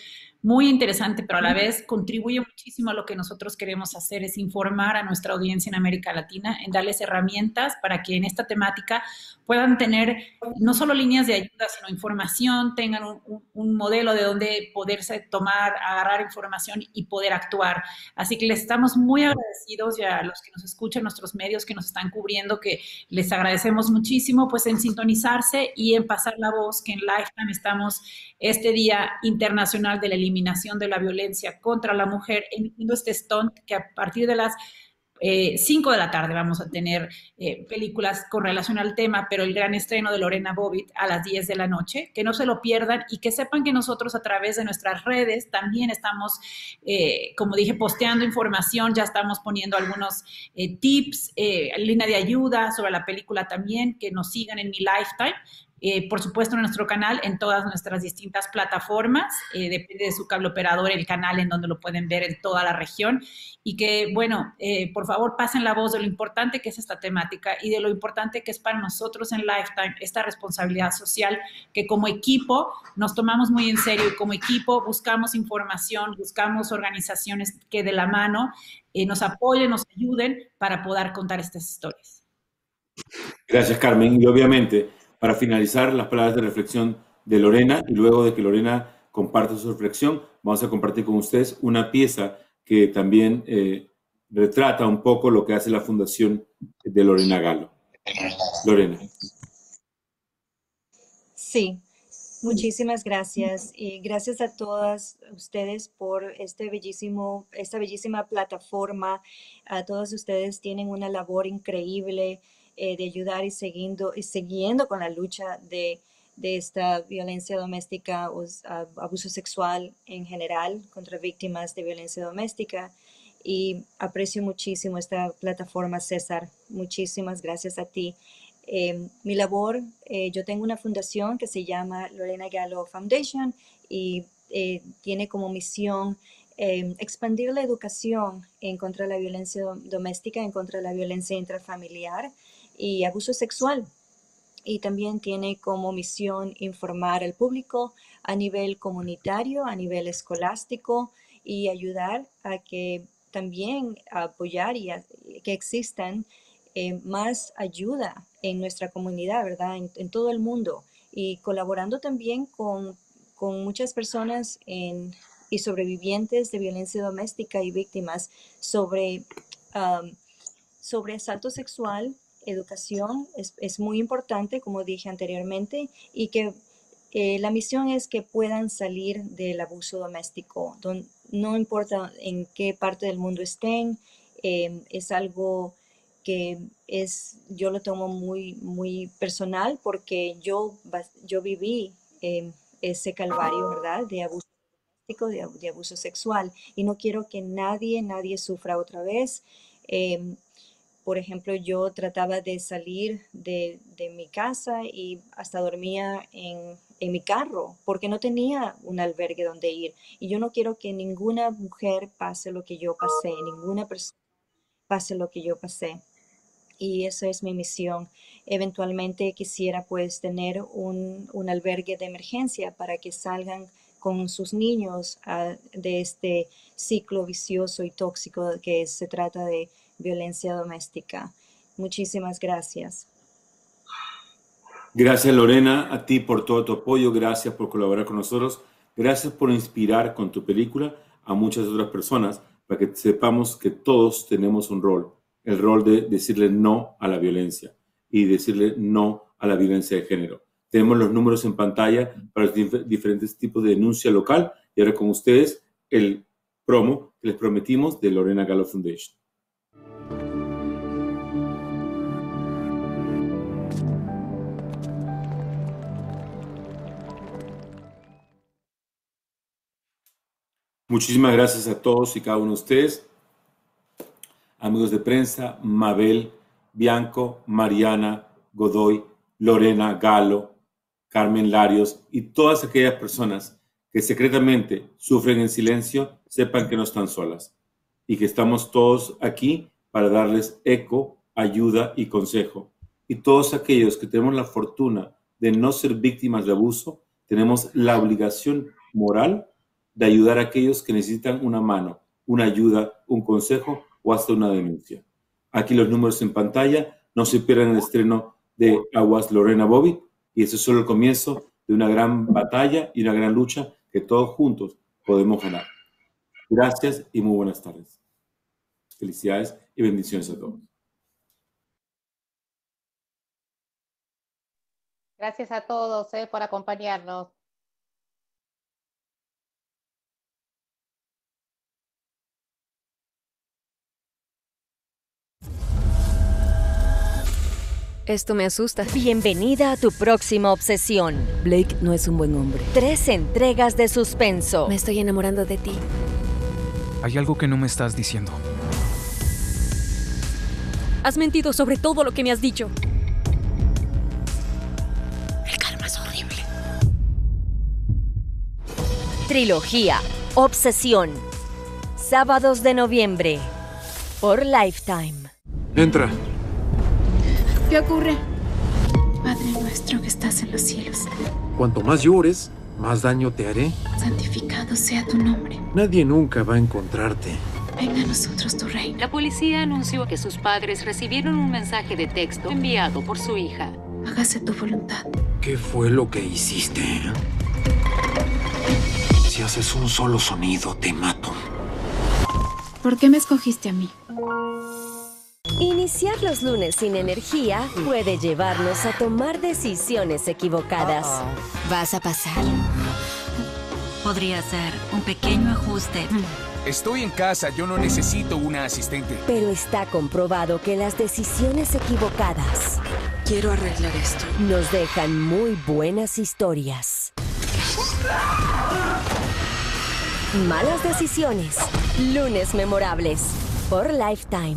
muy interesante, pero a la vez contribuye muchísimo a lo que nosotros queremos hacer, es informar a nuestra audiencia en América Latina, en darles herramientas para que en esta temática puedan tener no solo líneas de ayuda, sino información, tengan un modelo de donde poderse tomar, agarrar información y poder actuar. Así que les estamos muy agradecidos y a los que nos escuchan, nuestros medios que nos están cubriendo, que les agradecemos muchísimo pues en sintonizarse y en pasar la voz, que en Lifetime estamos este Día Internacional de la Eliminación de la Violencia contra la Mujer, emitiendo este stunt que a partir de las 5 de la tarde vamos a tener películas con relación al tema, pero el gran estreno de Lorena Bobbitt a las 10 de la noche, que no se lo pierdan y que sepan que nosotros a través de nuestras redes también estamos, como dije, posteando información, ya estamos poniendo algunos tips, línea de ayuda sobre la película también, que nos sigan en Mi Lifetime. Por supuesto, en nuestro canal, en todas nuestras distintas plataformas, depende de su cable operador el canal en donde lo pueden ver en toda la región, y que, bueno, por favor, pasen la voz de lo importante que es esta temática y de lo importante que es para nosotros en Lifetime esta responsabilidad social que como equipo nos tomamos muy en serio y como equipo buscamos información, buscamos organizaciones que de la mano nos apoyen, nos ayuden para poder contar estas historias. Gracias, Carmen. Y obviamente, para finalizar, las palabras de reflexión de Lorena, y luego de que Lorena comparte su reflexión, vamos a compartir con ustedes una pieza que también retrata un poco lo que hace la Fundación de Lorena Galo. Lorena. Sí, muchísimas gracias y gracias a todas ustedes por esta bellísima plataforma. A todos ustedes tienen una labor increíble de ayudar y siguiendo con la lucha de esta violencia doméstica o abuso sexual en general contra víctimas de violencia doméstica. Y aprecio muchísimo esta plataforma, César. Muchísimas gracias a ti. Mi labor, yo tengo una fundación que se llama Lorena Galo Foundation y tiene como misión expandir la educación en contra de la violencia doméstica, en contra de la violencia intrafamiliar y abuso sexual. Y también tiene como misión informar al público a nivel comunitario, a nivel escolástico y ayudar a que también apoyar y que existan más ayuda en nuestra comunidad, ¿verdad? En todo el mundo y colaborando también con muchas personas y sobrevivientes de violencia doméstica y víctimas sobre asalto sexual. Educación es muy importante, como dije anteriormente, y que la misión es que puedan salir del abuso doméstico. No importa en qué parte del mundo estén, es algo que yo lo tomo muy, muy personal porque yo viví ese calvario, ¿verdad? De abuso doméstico, de abuso sexual, y no quiero que nadie sufra otra vez. Por ejemplo, yo trataba de salir de mi casa y hasta dormía en en mi carro porque no tenía un albergue donde ir. Y yo no quiero que ninguna mujer pase lo que yo pasé, ninguna persona pase lo que yo pasé. Y esa es mi misión. Eventualmente quisiera pues tener un albergue de emergencia para que salgan con sus niños de este ciclo vicioso y tóxico que se trata de violencia doméstica. Muchísimas gracias. Gracias, Lorena, a ti por todo tu apoyo, gracias por colaborar con nosotros, gracias por inspirar con tu película a muchas otras personas para que sepamos que todos tenemos un rol, el rol de decirle no a la violencia y decirle no a la violencia de género. Tenemos los números en pantalla para los diferentes tipos de denuncia local y ahora con ustedes el promo que les prometimos de Lorena Gallo Foundation. Muchísimas gracias a todos y cada uno de ustedes, amigos de prensa, Mabel, Bianco, Mariana, Godoy, Lorena, Galo, Carmen Larios y todas aquellas personas que secretamente sufren en silencio, sepan que no están solas y que estamos todos aquí para darles eco, ayuda y consejo. Y todos aquellos que tenemos la fortuna de no ser víctimas de abuso, tenemos la obligación moral de ayudar a aquellos que necesitan una mano, una ayuda, un consejo o hasta una denuncia. Aquí los números en pantalla, no se pierdan el estreno de Aguas Lorena Bobbitt y ese es solo el comienzo de una gran batalla y una gran lucha que todos juntos podemos ganar. Gracias y muy buenas tardes. Felicidades y bendiciones a todos. Gracias a todos por acompañarnos. Esto me asusta. Bienvenida a tu próxima obsesión. Blake no es un buen hombre. 3 entregas de suspenso. Me estoy enamorando de ti. Hay algo que no me estás diciendo. Has mentido sobre todo lo que me has dicho. El karma es horrible. Trilogía Obsesión. Sábados de noviembre. Por Lifetime. Entra. ¿Qué ocurre? Padre nuestro que estás en los cielos. Cuanto más llores, más daño te haré. Santificado sea tu nombre. Nadie nunca va a encontrarte. Venga a nosotros tu reino. La policía anunció que sus padres recibieron un mensaje de texto enviado por su hija. Hágase tu voluntad. ¿Qué fue lo que hiciste? Si haces un solo sonido, te mato. ¿Por qué me escogiste a mí? Iniciar los lunes sin energía puede llevarnos a tomar decisiones equivocadas. Vas a pasar. Podría ser un pequeño ajuste. Estoy en casa, yo no necesito una asistente. Pero está comprobado que las decisiones equivocadas Quiero arreglar esto. nos dejan muy buenas historias. Malas decisiones. Lunes memorables. Por Lifetime.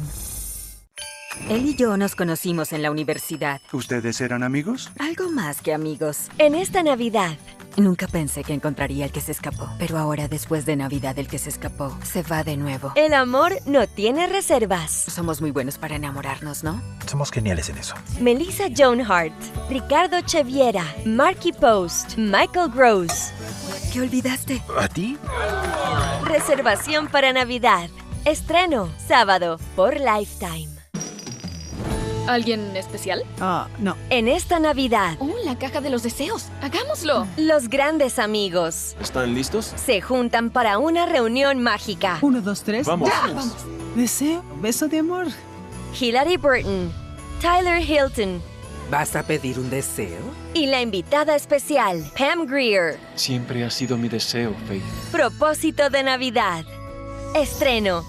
Él y yo nos conocimos en la universidad. ¿Ustedes eran amigos? Algo más que amigos. En esta Navidad. Nunca pensé que encontraría el que se escapó. Pero ahora, después de Navidad, el que se escapó se va de nuevo. El amor no tiene reservas. Somos muy buenos para enamorarnos, ¿no? Somos geniales en eso. Melissa Joan Hart, Ricardo Cheviera, Marky Post, Michael Gross. ¿Qué olvidaste? ¿A ti? Reservación para Navidad. Estreno, sábado, por Lifetime. ¿Alguien especial? No. En esta Navidad. Oh, la caja de los deseos. ¡Hagámoslo! Los grandes amigos ¿Están listos? se juntan para una reunión mágica. 1, 2, 3. Vamos. ¡Ya! Vamos. Deseo, beso de amor. Hilary Burton, Tyler Hilton ¿Vas a pedir un deseo? y la invitada especial, Pam Grier. Siempre ha sido mi deseo, Faith. Propósito de Navidad. Estreno,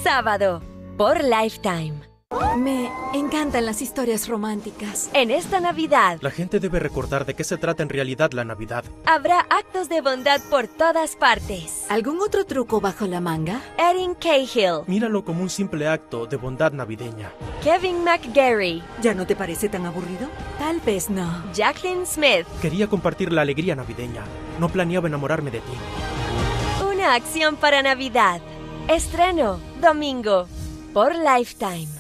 sábado, por Lifetime. Me encantan las historias románticas. En esta Navidad La gente debe recordar de qué se trata en realidad la Navidad. habrá actos de bondad por todas partes. ¿Algún otro truco bajo la manga? Erin Cahill, Míralo como un simple acto de bondad navideña. Kevin McGarry. ¿Ya no te parece tan aburrido? Tal vez no. Jacqueline Smith. Quería compartir la alegría navideña. No planeaba enamorarme de ti. Una acción para Navidad. Estreno, domingo, por Lifetime.